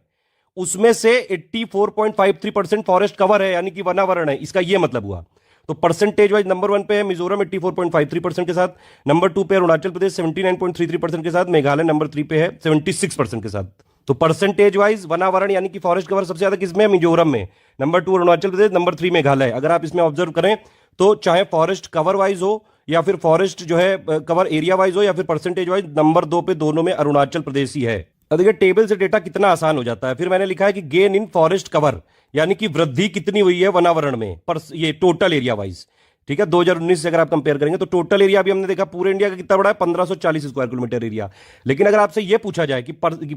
उसमें से 84.53% फॉरेस्ट कवर है, यानी कि वनावरण है, इसका यह मतलब हुआ। तो परसेंटेज वाइज नंबर 1 पे है मिजोरम 84.53% के साथ, नंबर 2 पे अरुणाचल प्रदेश 79.33% के साथ, मेघालय नंबर 3 पे है 76% के साथ। तो परसेंटेज वाइज वनावरण यानी कि फॉरेस्ट कवर सबसे ज्यादा किसमें है, मिजोरम में। Number 2 Arunachal Pradesh, number 3 Meghalaya. अगर आप इसमें ऑब्जर्व करें तो चाहे फॉरेस्ट कवर वाइज हो या फिर फॉरेस्ट जो है कवर एरिया वाइज हो या फिर परसेंटेज वाइज, नंबर 2 पे दोनों में अरुणाचल प्रदेश ही है। अब देखिए टेबल से डेटा कितना आसान हो जाता है। फिर मैंने लिखा है कि गेन इन फॉरेस्ट कवर यानी कि वृद्धि कितनी हुई है वनावरण में, पर ये टोटल एरिया वाइज, ठीक है। 2019 से अगर आप कंपेयर करेंगे तो टोटल एरिया भी हमने देखा पूरे इंडिया का कितना बड़ा है, 1540 स्क्वायर किलोमीटर एरिया। लेकिन अगर आपसे यह पूछा जाए कि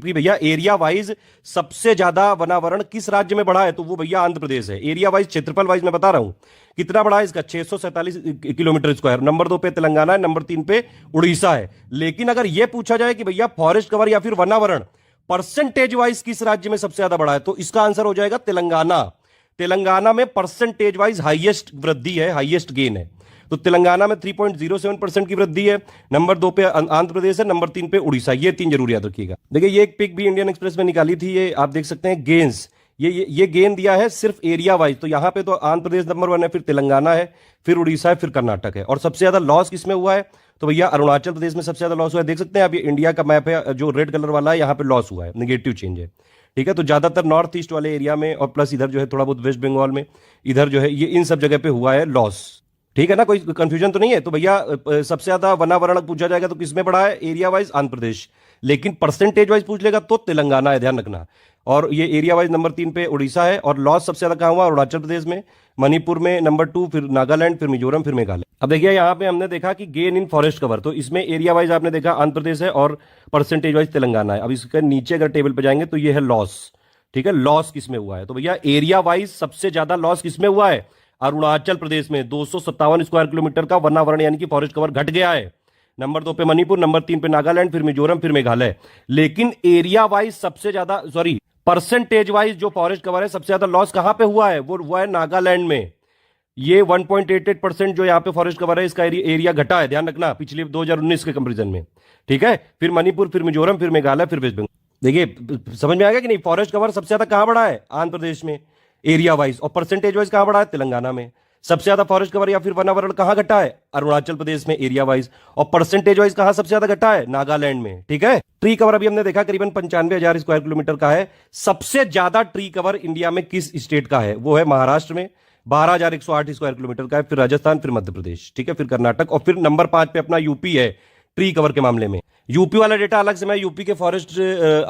भैया एरिया वाइज सबसे ज्यादा वनावरण किस राज्य में बढ़ा है, तो वो भैया आंध्र प्रदेश है। एरिया वाइज, क्षेत्रफल वाइज मैं बता रहा हूं कितना बड़ा है इसका, 647 किलोमीटर स्क्वायर। नंबर 2 पे तेलंगाना है, नंबर 3 पे उड़ीसा है। लेकिन अगर यह पूछा जाए कि भैया फॉरेस्ट कवर या फिर वनावरण परसेंटेज वाइज किस राज्य में सबसे ज्यादा बढ़ा है, तो इसका आंसर हो जाएगा तेलंगाना। तेलंगाना में परसेंटेज वाइज हाईएस्ट वृद्धि है, हाईएस्ट गेन है। तो तेलंगाना में 3.07% की वृद्धि है। नंबर 2 पे आंध्र प्रदेश है, नंबर 3 पे उड़ीसा। ये 3 जरूर याद रखिएगा। देखिए ये एक पिक भी इंडियन एक्सप्रेस में निकाली थी, ये आप देख सकते हैं गेन्स, ये गेन दिया है सिर्फ एरिया वाइज। तो यहां पे तो आंध्र प्रदेश नंबर 1 है, फिर तेलंगाना है, फिर उड़ीसा है, फिर कर्नाटक है। और सबसे ज्यादा लॉस किसमें हुआ है, तो भैया अरुणाचल प्रदेश में सबसे ज्यादा लॉस हुआ है। देख सकते हैं आप, ये इंडिया का मैप है, जो रेड कलर वाला है, यहां पे लॉस हुआ है, नेगेटिव चेंज है, ठीक है। तो ज्यादातर नॉर्थ ईस्ट वाले एरिया में और प्लस इधर जो है थोड़ा बहुत वेस्ट बंगाल में, इधर जो है ये इन सब जगह पे हुआ है लॉस, ठीक है ना, कोई कंफ्यूजन तो नहीं है। तो भैया सबसे ज्यादा वनावरण पूछा जाएगा तो किसमें पड़ा है, एरिया वाइज आंध्र प्रदेश, लेकिन परसेंटेज वाइज पूछ लेगा तो तेलंगाना है, ध्यान रखना। और ये एरिया वाइज नंबर 3 पे उड़ीसा है। और लॉस सबसे ज्यादा कहां हुआ, अरुणाचल प्रदेश में, मणिपुर में नंबर 2, फिर नागालैंड, फिर मिजोरम, फिर मेघालय। अब देखिए यहां पे हमने देखा कि गेन इन फॉरेस्ट कवर, तो इसमें एरिया वाइज आपने देखा आंध्र प्रदेश है और परसेंटेज वाइज तेलंगाना है। अब इसके नीचे अगर टेबल पे जाएंगे तो ये है लॉस, ठीक है। लॉस किसमें हुआ है, तो भैया एरिया वाइज सबसे ज्यादा लॉस किसमें हुआ है, अरुणाचल प्रदेश में। 257 स्क्वायर किलोमीटर का वनावरण यानी कि फॉरेस्ट कवर घट गया है। नंबर 2 पे मणिपुर, नंबर 3 पे नागालैंड, फिर मिजोरम, फिर मेघालय। लेकिन एरिया वाइज सबसे ज्यादा, सॉरी परसेंटेज वाइज जो फॉरेस्ट कवर है सबसे ज्यादा लॉस कहां पे हुआ है, वो हुआ है नागालैंड में। ये 1.88% जो यहाँ पे फॉरेस्ट कवर है, इसका एरिया घटा है, ध्यान रखना, पिछले 2019 के कंपैरिजन में। ठीक है, फिर मणिपुर, फिर मिजोरम, फिर मेघालय, फिर वेस्ट बंगाल। देखिए समझ में आ गया कि नहीं? फॉरेस्ट कवर सबसे ज्यादा कहां बढ़ा है? आंध्र प्रदेश में एरिया वाइज, और परसेंटेज वाइज कहां बढ़ा है? तेलंगाना में। सबसे ज्यादा फॉरेस्ट कवर या फिर वनावरण कहां घटा है? अरुणाचल प्रदेश में एरिया वाइज, और परसेंटेज वाइज कहां सबसे ज्यादा घटा है? नागालैंड में। ठीक है, ट्री कवर अभी हमने देखा करीबन 95,000 स्क्वायर किलोमीटर का है। सबसे ज्यादा ट्री कवर इंडिया में किस स्टेट का है? वो है महाराष्ट्र में, 12,108 स्क्वायर किलोमीटर का है। फिर राजस्थान, फिर मध्य प्रदेश, ठीक है, फिर कर्नाटक, और फिर नंबर 5 पे अपना यूपी है ट्री कवर के मामले में। यूपी वाला डेटा अलग से, मैं यूपी के फॉरेस्ट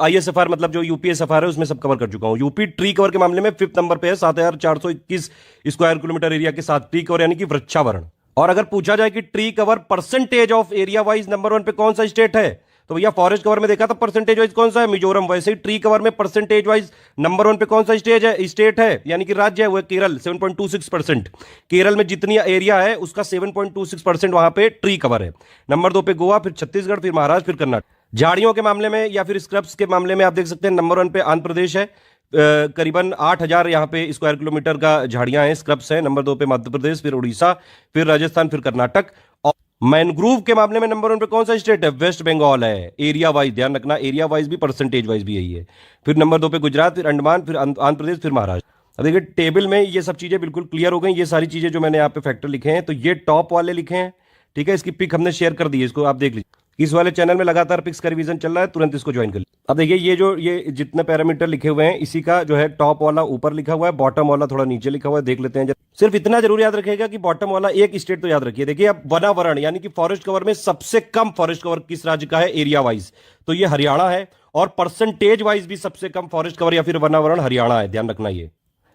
ISFR मतलब जो यूपीएसएफआर है उसमें सब कवर कर चुका हूं। यूपी ट्री कवर के मामले में 5th नंबर पे है, 7,421 स्क्वायर किलोमीटर एरिया के साथ ट्री कवर, यानी कि वृक्षावरण। और अगर पूछा जाए कि tree cover percentage of area wise number 1 पे कौन सा स्टेट है, तो भैया फॉरेस्ट कवर में देखा तो परसेंटेज वाइज कौन सा है? मिजोरम। वैसे ही ट्री कवर में परसेंटेज वाइज नंबर 1 पे कौन सा स्टेट है यानी कि राज्य है? वो है केरल, 7.26%। केरल में जितनी एरिया है उसका 7.26% वहां पे ट्री कवर है। नंबर 2 पे गोवा, फिर छत्तीसगढ़, फिर महाराष्ट्र, फिर कर्नाटक। झाड़ियों के मामले में या फिर स्क्रब्स के मामले में आप देख सकते हैं नंबर 1 पे आंध्र प्रदेश है, करीबन 8,000 यहां पे स्क्वायर किलोमीटर का झाड़ियां हैं, स्क्रब्स हैं। नंबर 2 पे मध्य प्रदेश, फिर उड़ीसा, फिर राजस्थान, फिर कर्नाटक। और मैनग्रोव के मामले में नंबर 1 पे कौन सा स्टेट है? वेस्ट बंगाल है, एरिया वाइज, ध्यान रखना, एरिया वाइज भी परसेंटेज वाइज भी यही है। फिर नंबर 2 पे गुजरात, फिर अंडमान, फिर आंध्र प्रदेश, फिर महाराष्ट्र। अब देखिए टेबल में ये सब चीजें बिल्कुल क्लियर हो गई। ये सारी चीजें जो मैंने यहाँ पे फैक्टर लिखे हैं, तो ये टॉप वाले लिखे हैं, ठीक है। इसकी पिक हमने शेयर कर दी है, इसको आप देख लीजिए। इस वाले चैनल में लगातार पिक्स का रिवीजन चल रहा है, तुरंत इसको ज्वाइन कर लीजिए। अब देखिए ये जितने पैरामीटर लिखे हुए हैं, इसी का जो है टॉप वाला ऊपर लिखा हुआ है, बॉटम वाला थोड़ा नीचे लिखा हुआ है, देख लेते हैं। सिर्फ इतना जरूर याद रखिएगा कि बॉटम वाला एक स्टेट तो याद रखिए। देखिए अब वनावरण यानी कि फॉरेस्ट कवर में सबसे कम फॉरेस्ट कवर किस राज्य का है एरिया वाइज? तो ये हरियाणा है, और परसेंटेज वाइज भी सबसे कम फॉरेस्ट कवर या फिर वनावरण हरियाणा है, ध्यान रखना। ये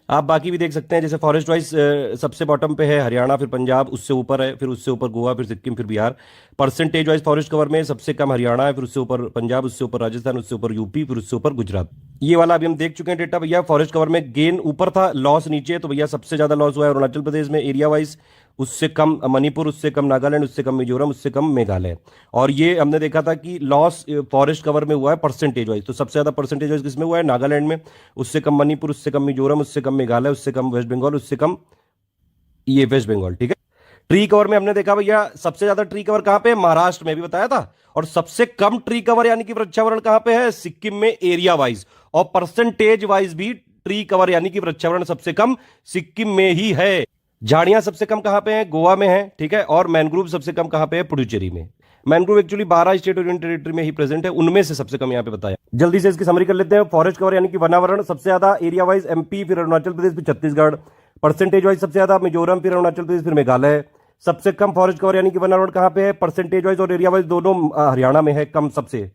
आप बाकी भी देख सकते हैं, जैसे फॉरेस्ट वाइज सबसे बॉटम पे है हरियाणा, फिर पंजाब, उससे ऊपर है, फिर उससे ऊपर गोवा, फिर सिक्किम, फिर Bihar. Percentage wise forest cover में सबसे कम हरियाणा है, फिर उससे ऊपर पंजाब, उससे ऊपर राजस्थान, उससे ऊपर यूपी, फिर उससे ऊपर गुजरात। ये वाला अभी हम देख चुके हैं डेटा भैया। फॉरेस्ट कवर में गेन ऊपर था, लॉस नीचे, तो भैया सबसे ज्यादा लॉस हुआ है अरुणाचल प्रदेश में एरिया वाइज, उससे कम मणिपुर, उससे कम नागालैंड, उससे कम मिजोरम, उससे कम मेघालय। और ये हमने देखा था कि लॉस फॉरेस्ट कवर में हुआ है परसेंटेज वाइज, तो सबसे ज्यादा परसेंटेज वाइज किसमें हुआ है? नागालैंड में, उससे कम मणिपुर, उससे कम मिजोरम, उससे कम मेघालय, उससे कम वेस्ट बंगाल, उससे कम ये वेस्ट बंगाल, ठीक है। ट्री कवर में हमने देखा भैया सबसे ज्यादा ट्री कवर कहां पे है? महाराष्ट्र में, भी बताया था। और सबसे कम ट्री कवर यानी कि वृक्षावरण कहां पे है? सिक्किम में, एरिया वाइज, और परसेंटेज वाइज भी ट्री कवर यानी कि वृक्षावरण सबसे कम सिक्किम में ही है। झाड़ियां सबसे कम कहां पे हैं? गोवा में है, ठीक है। और मैनग्रोव सबसे कम कहां पे है? पुडुचेरी में। मैनग्रोव एक्चुअली 12 स्टेट और यूनियन टेरिटरी में ही प्रेजेंट है, उनमें से सबसे कम यहां पे बताया। जल्दी से इसकी समरी कर लेते हैं। फॉरेस्ट कवर यानी कि वनावरण सबसे ज्यादा एरिया वाइज MP, फिर अरुणाचल प्रदेश, फिर छत्तीसगढ़। परसेंटेज वाइज सबसे ज्यादा मिजोरम, फिर अरुणाचल प्रदेश, फिर मेघालय। सबसे कम फॉरेस्ट कवर यानी कि वनावरण कहां पे है? परसेंटेज वाइज और एरिया वाइज दोनों हरियाणा में है, कम सबसे।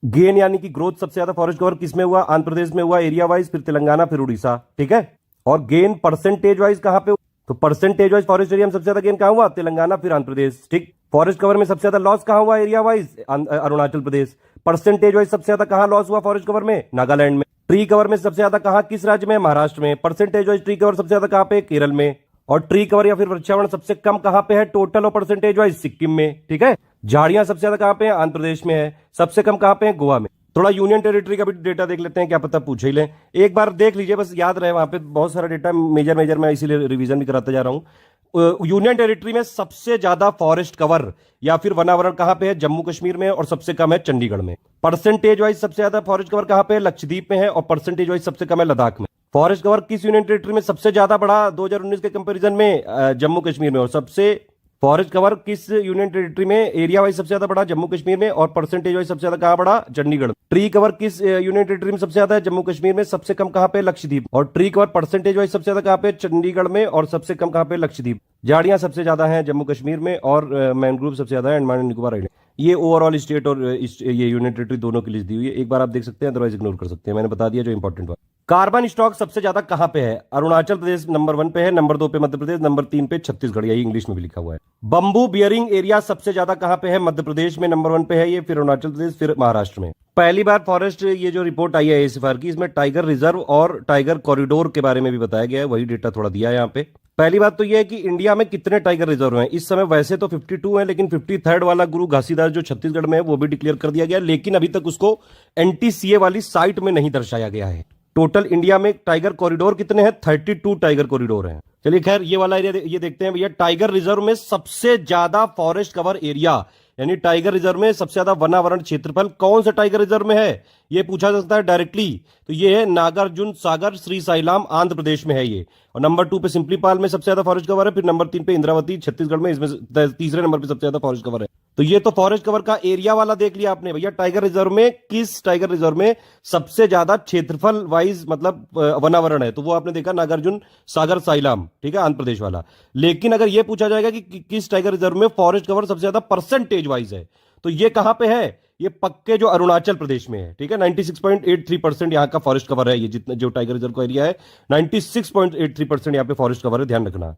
गेन यानी कि ग्रोथ सबसे ज्यादा फॉरेस्ट कवर किसमें हुआ? आंध्र प्रदेश में हुआ एरिया वाइज, फिर तेलंगाना, फिर उड़ीसा, ठीक है। और गेन परसेंटेज वाइज कहां पे? तो परसेंटेज वाइज फॉरेस्ट एरिया में सबसे ज्यादा गेन कहां हुआ? तेलंगाना, फिर आंध्र प्रदेश, ठीक। फॉरेस्ट कवर में सबसे ज्यादा लॉस कहां हुआ area wise? Arunachal Pradesh. Percentage wise सबसे ज्यादा कहां लॉस हुआ फॉरेस्ट कवर में? नागालैंड में। ट्री कवर में सबसे ज्यादा कहां, किस राज्य में? महाराष्ट्र में। परसेंटेज वाइज ट्री कवर सबसे ज्यादा कहां पे? केरल में। और ट्री कवर या फिर वृक्षावरण सबसे कम कहां पे है टोटल और परसेंटेज वाइज? सिक्किम में, ठीक है। झाड़ियां सबसे ज्यादा कहां पे है? आंध्र प्रदेश में है। सबसे कम कहां पे है? गोवा में। थोड़ा यूनियन टेरिटरी का भी डेटा देख लेते हैं, क्या पता पूछ ही लें। एक बार देख लीजिए, बस याद रहे, वहां पे बहुत सारा डेटा मेजर मैं इसीलिए रिवीजन भी कराता जा रहा हूं। यूनियन टेरिटरी में सबसे ज्यादा फॉरेस्ट कवर या फिर वनावरण कहां पे है? जम्मू कश्मीर में, और सबसे कम है चंडीगढ़ में। परसेंटेज वाइज सबसे ज्यादा फॉरेस्ट कवर कहां पे है? लक्षद्वीप में है, और परसेंटेज वाइज सबसे कम है लद्दाख में। फॉरेस्ट कवर किस यूनियन टेरिटरी में सबसे ज्यादा बढ़ा 2019 के कंपैरिजन में? जम्मू कश्मीर में। और सबसे फॉरेस्ट कवर किस यूनियन टेरिटरी में एरिया वाइज सबसे ज्यादा बढ़ा? जम्मू कश्मीर में। और परसेंटेज वाइज सबसे ज्यादा कहां बढ़ा? चंडीगढ़। ट्री कवर किस यूनियन टेरिटरी में सबसे ज्यादा है? जम्मू कश्मीर में। सबसे कम कहां पे? लक्षद्वीप। और ट्री कवर परसेंटेज वाइज सबसे ज्यादा कहां पे? चंडीगढ़ में। और सबसे कम कहां पे? लक्षद्वीप। झाड़ियां सबसे ज्यादा हैं जम्मू कश्मीर में, और मैनग्रोव सबसे ज्यादा है अंडमान एंड निकोबार आइलैंड। ये ओवरऑल स्टेट और ये यूनियन टेरिटरी दोनों की लिस्ट दी हुई है, एक बार आप देख सकते हैं, अदरवाइज इग्नोर कर सकते हैं, मैंने बता दिया जो इंपॉर्टेंट हुआ। कार्बन स्टॉक सबसे ज्यादा कहां पे है? अरुणाचल प्रदेश नंबर 1 पे है, नंबर 2 पे मध्य प्रदेश, नंबर 3 पे छत्तीसगढ़, यही इंग्लिश में भी लिखा हुआ है। बंबू बियरिंग एरिया सबसे ज्यादा कहां पे है? मध्य प्रदेश में नंबर 1 पे है ये, फिर अरुणाचल प्रदेश, फिर महाराष्ट्र में। पहली बार फॉरेस्ट ये जो रिपोर्ट आई है ASFR की, इसमें टाइगर रिजर्व और टाइगर कॉरिडोर के बारे में भी बताया गया है, वही डेटा थोड़ा दिया है यहाँ पे। पहली बात तो यह है कि इंडिया में कितने टाइगर रिजर्व हैं इस समय? वैसे तो 52 हैं, लेकिन 53rd वाला गुरु घासीदास जो छत्तीसगढ़ में है वो भी डिक्लेयर कर दिया गया, लेकिन अभी तक उसको NTCA वाली साइट में नहीं दर्शाया गया है। टोटल इंडिया में टाइगर कॉरिडोर कितने हैं? 32 टाइगर कॉरिडोर हैं। चलिए खैर ये वाला एरिया ये देखते हैं भैया। टाइगर रिजर्व में सबसे ज्यादा फॉरेस्ट कवर एरिया, यानी टाइगर रिजर्व में सबसे ज्यादा वनावरण क्षेत्रफल कौन से टाइगर रिजर्व में है, ये पूछा जा सकता है डायरेक्टली। तो ये है नागार्जुन सागर श्री साइलाम, आंध्र प्रदेश में है ये। और नंबर 2 पे सिंपलीपाल में सबसे ज्यादा फॉरेस्ट कवर है। फिर नंबर 3 पे इंद्रावती छत्तीसगढ़ में, इसमें तीसरे नंबर पे सबसे ज्यादा फॉरेस्ट कवर है। तो ये तो फॉरेस्ट कवर का एरिया वाला देख लिया आपने भैया। टाइगर रिजर्व में किस टाइगर रिजर्व में सबसे ज्यादा क्षेत्रफल वाइज मतलब वनावरण है, तो वो आपने देखा नागार्जुन सागर साइलाम, ठीक है, आंध्र प्रदेश वाला। लेकिन अगर ये पूछा जाएगा कि किस टाइगर रिजर्व में फॉरेस्ट कवर सबसे ज्यादा परसेंटेज वाइज है, तो ये कहां पे है? ये पक्के जो अरुणाचल प्रदेश में है, ठीक है। 96.83% यहां का फॉरेस्ट कवर है। ये जितना जो टाइगर रिजर्व का एरिया है 96.83% यहां पे फॉरेस्ट कवर है, ध्यान रखना।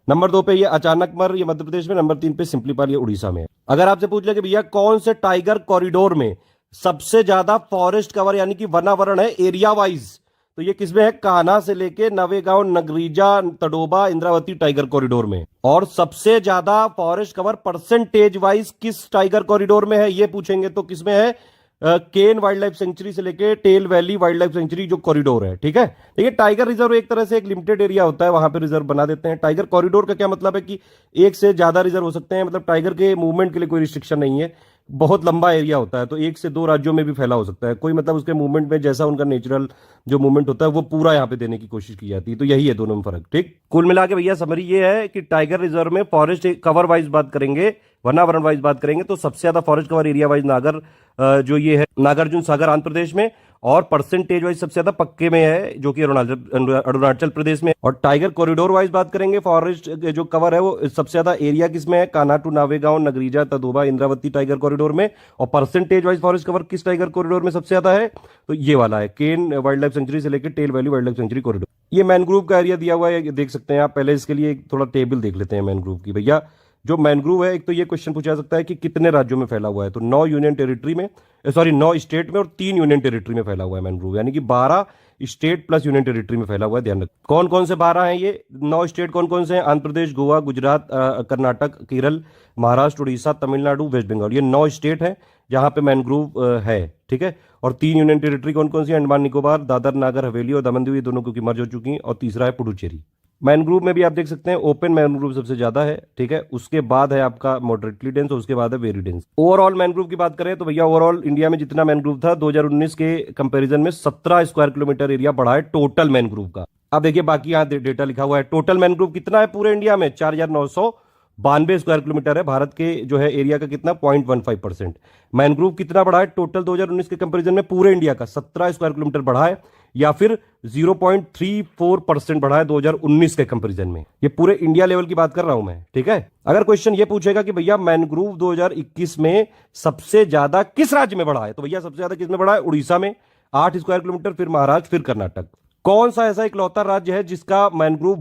नंबर 2 पे ये अचानकमर, ये मध्य प्रदेश में। नंबर 3 पे सिंपलीपाल, ये उड़ीसा में है। अगर आपसे पूछ ले कि भैया कौन से टाइगर कॉरिडोर में सबसे ज्यादा फॉरेस्ट कवर यानी कि वनावरण है एरिया वाइज, तो ये किसमें है? कान्हा से लेके नवेगांव, नगरीजा, तडोबा, इंद्रावती टाइगर कॉरिडोर में। और सबसे ज्यादा फॉरेस्ट कवर परसेंटेज वाइज किस टाइगर कॉरिडोर में है, ये पूछेंगे तो किसमें है? केन वाइल्ड लाइफ सेंचुरी से लेके Talle valley wild life sanctuary जो कॉरिडोर है, ठीक है। देखिए टाइगर रिजर्व एक तरह से एक लिमिटेड एरिया होता है, वहां पे रिजर्व बना देते हैं। टाइगर कॉरिडोर का क्या मतलब है कि एक से ज्यादा रिजर्व हो सकते हैं, मतलब टाइगर के मूवमेंट के लिए कोई रिस्ट्रिक्शन नहीं है। बहुत लंबा एरिया होता है, तो 1 से 2 राज्यों में भी फैला हो सकता है कोई, मतलब उसके मूवमेंट में जैसा उनका नेचुरल जो मूवमेंट होता है वो पूरा यहां पे देने की कोशिश की जाती है। तो यही है दोनों में फर्क, ठीक। कुल मिला के भैया समरी ये है कि टाइगर रिजर्व में फॉरेस्ट कवर वाइज बात करेंगे, वनावरण वाइज बात करेंगे, तो सबसे ज्यादा फॉरेस्ट कवर एरिया वाइज जो ये है नागार्जुन सागर आंध्र प्रदेश में, और परसेंटेज वाइज सबसे ज्यादा पक्के में है जो कि अरुणाचल प्रदेश में। और टाइगर कॉरिडोर वाइज बात करेंगे, फॉरेस्ट जो कवर है वो सबसे ज्यादा एरिया किसमें है? Kanha to Navegaon, Nagzira, Tadoba, Indravati tiger corridor में। और परसेंटेज वाइज फॉरेस्ट कवर किस टाइगर कॉरिडोर में सबसे ज्यादा है? तो ये वाला है, केन वाइल्ड लाइफ सेंचुरी से लेकर Talle valley wild life sanctuary corridor. ये मैनग्रोव का एरिया दिया हुआ है, देख सकते हैं आप। पहले इसके लिए थोड़ा टेबल देख लेते हैं मैनग्रोव की भैया। जो मैनग्रोव है, एक तो ये क्वेश्चन पूछा सकता है कि कितने राज्यों में फैला हुआ है, तो 9 यूनियन टेरिटरी में, 9 स्टेट में और 3 यूनियन टेरिटरी में फैला हुआ है मैनग्रोव, यानी कि 12 स्टेट प्लस यूनियन टेरिटरी में फैला हुआ है। ध्यान रखना कौन कौन से 12 हैं ये 9 स्टेट, कौन कौन से हैं? आंध्र प्रदेश, गोवा, गुजरात, कर्नाटक, केरल, महाराष्ट्र, उड़ीसा, तमिलनाडु, वेस्ट बंगाल। ये 9 स्टेट हैं जहां पे मैनग्रोव है, ठीक है। और 3 यूनियन टेरिटरी कौन कौन सी? अंडमान निकोबार, दादर नागर हवेली और दमन दीव, ये दोनों क्योंकि मर्ज हो चुकी हैं। और तीसरा है पुडुचेरी। मैनग्रोव में भी आप देख सकते हैं ओपन मैनग्रोव सबसे ज्यादा है, ठीक है। उसके बाद है आपका मॉडरेटली डेंस और उसके बाद है वेरी डेंस। ओवरऑल मैनग्रोव की बात करें तो भैया ओवरऑल इंडिया में जितना मैनग्रोव था 2019 के कंपैरिजन में 17 स्क्वायर किलोमीटर एरिया बढ़ा है टोटल मैनग्रोव का। अब देखिए बाकी यहाँ डेटा लिखा हुआ है। टोटल मैनग्रोव कितना है पूरे इंडिया में? 4992 स्क्वायर किलोमीटर है। भारत के जो है एरिया का कितना? 0.15%। मैनग्रोव कितना बढ़ा है टोटल 2019 के कंपैरिजन में पूरे इंडिया का? 17 स्क्वायर किलोमीटर बढ़ा है, या फिर 0.34% बढ़ा है 2019 के कंपैरिजन में। ये पूरे इंडिया लेवल की बात कर रहा हूं मैं, ठीक है। अगर क्वेश्चन ये पूछेगा कि भैया मैनग्रोव 2021 में सबसे ज्यादा किस राज्य में बढ़ा है, तो भैया सबसे ज्यादा किस में बढ़ा है? उड़ीसा में 8 स्क्वायर किलोमीटर, फिर महाराष्ट्र, फिर कर्नाटक। कौन सा ऐसा इकलौता राज्य है जिसका मैनग्रोव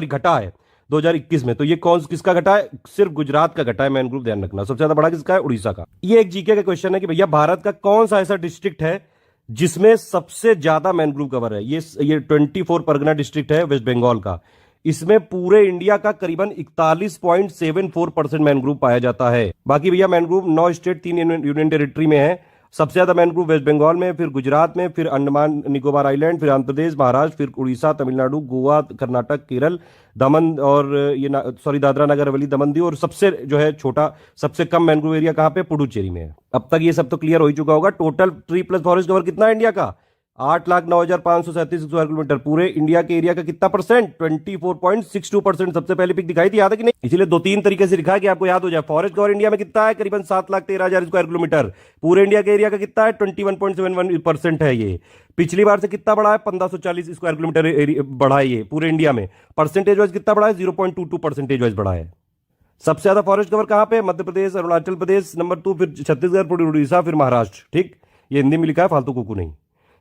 घटा है 2021 में? तो ये किसका घटा है? सिर्फ गुजरात का घटा है मैनग्रोव, ध्यान रखना। सबसे ज्यादा बड़ा किसका है? उड़ीसा का। ये एक जीके का क्वेश्चन है कि भैया भारत का कौन सा ऐसा डिस्ट्रिक्ट है जिसमें सबसे ज्यादा मैनग्रोव कवर है? ये 24 परगना डिस्ट्रिक्ट है वेस्ट बंगाल का। इसमें पूरे इंडिया का करीबन 41.74% मैनग्रोव पाया जाता है। बाकी भैया मैनग्रोव 9 स्टेट 3 यूनियन टेरिटरी में है। सबसे ज्यादा मैनग्रोव वेस्ट बंगाल में, फिर गुजरात में, फिर अंडमान निकोबार आइलैंड, फिर आंध्र प्रदेश, महाराष्ट्र, फिर उड़ीसा, तमिलनाडु, गोवा, कर्नाटक, केरल, दमन और दादरा नगर हवेली, दमन दीव। और सबसे जो है छोटा, सबसे कम मैनग्रोव एरिया कहां पे? पुडुचेरी में है। अब तक ये सब तो क्लियर हो ही चुका होगा। Total tree plus forest cover कितना है इंडिया का? 8,09,537 स्क्वायर किलोमीटर। पूरे इंडिया के एरिया का कितना परसेंट? 24.62%। सबसे पहले पिक दिखाई थी, याद है कि नहीं? इसलिए 2-3 तरीके से लिखा है कि आपको याद हो जाए। फॉरेस्ट कवर इंडिया में कितना है? करीबन 7,13,000 स्क्वायर किलोमीटर। पूरे इंडिया के एरिया का कितना है? 21.71% है ये। पिछली बार से कितना बढ़ा है? 1540 स्क्वायर किलोमीटर बढ़ा है ये पूरे इंडिया में। परसेंटेज वाइज कितना बढ़ा है? 0.22% वाइज बढ़ा है। सबसे ज्यादा फॉरेस्ट कवर कहां पे? मध्य प्रदेश, अरुणाचल प्रदेश नंबर 2, फिर छत्तीसगढ़, फिर उड़ीसा, फिर महाराष्ट्र, ठीक। ये हिंदी में लिखा है, फालतू कुकू नहीं।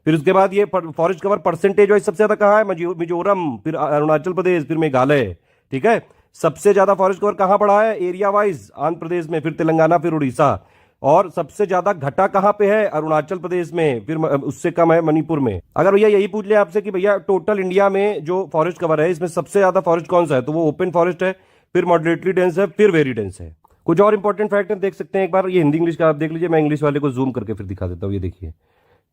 फिर उसके बाद ये फॉरेस्ट कवर परसेंटेज वाइज सबसे ज्यादा कहां है? मिजोरम, फिर अरुणाचल प्रदेश, फिर मेघालय, ठीक है। सबसे ज्यादा फॉरेस्ट कवर कहां पड़ा है एरिया वाइज? आंध्र प्रदेश में, फिर तेलंगाना, फिर उड़ीसा। और सबसे ज्यादा घटा कहां पे है? अरुणाचल प्रदेश में, फिर उससे कम है मणिपुर में। अगर भैया यही पूछ ले आपसे कि भैया टोटल इंडिया में जो फॉरेस्ट कवर है इसमें सबसे ज्यादा फॉरेस्ट कौन सा है, तो वो ओपन फॉरेस्ट है, फिर मॉडरेटली डेंस है, फिर वेरी डेंस है। कुछ और इंपॉर्टेंट फैक्ट देख सकते हैं एक बार। ये हिंदी इंग्लिश का आप देख लीजिए, मैं इंग्लिश वाले को जूम करके फिर दिखा देता हूं। ये देखिए,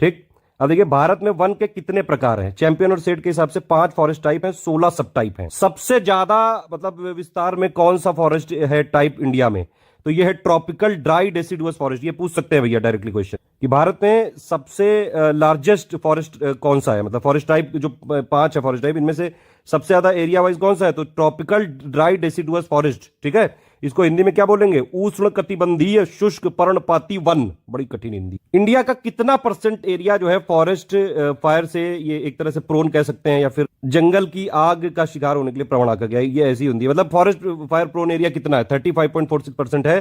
ठीक। अब देखिए भारत में वन के कितने प्रकार हैं। चैंपियन और सेट के हिसाब से 5 फॉरेस्ट टाइप हैं, 16 सब टाइप हैं। सबसे ज्यादा मतलब विस्तार में कौन सा फॉरेस्ट है टाइप इंडिया में, तो ये है ट्रॉपिकल ड्राई डेसिडुअस फॉरेस्ट। ये पूछ सकते हैं भैया डायरेक्टली क्वेश्चन कि भारत में सबसे लार्जेस्ट फॉरेस्ट कौन सा है, मतलब फॉरेस्ट टाइप जो 5 है फॉरेस्ट टाइप, इनमें से सबसे ज्यादा एरिया वाइज कौन सा है, तो ट्रॉपिकल ड्राई डेसिडुअस फॉरेस्ट। ठीक है, इसको हिंदी में क्या बोलेंगे, उष्ण कटिबंधीय शुष्क पर्णपाती वन। बड़ी कठिन हिंदी। इंडिया का कितना परसेंट एरिया जो है फॉरेस्ट फायर से ये एक तरह से प्रोन कह सकते हैं, या फिर जंगल की आग का शिकार होने के लिए प्रवण आका गया है, ये ऐसी होती है। मतलब फॉरेस्ट फायर प्रोन एरिया कितना है, 35.46% है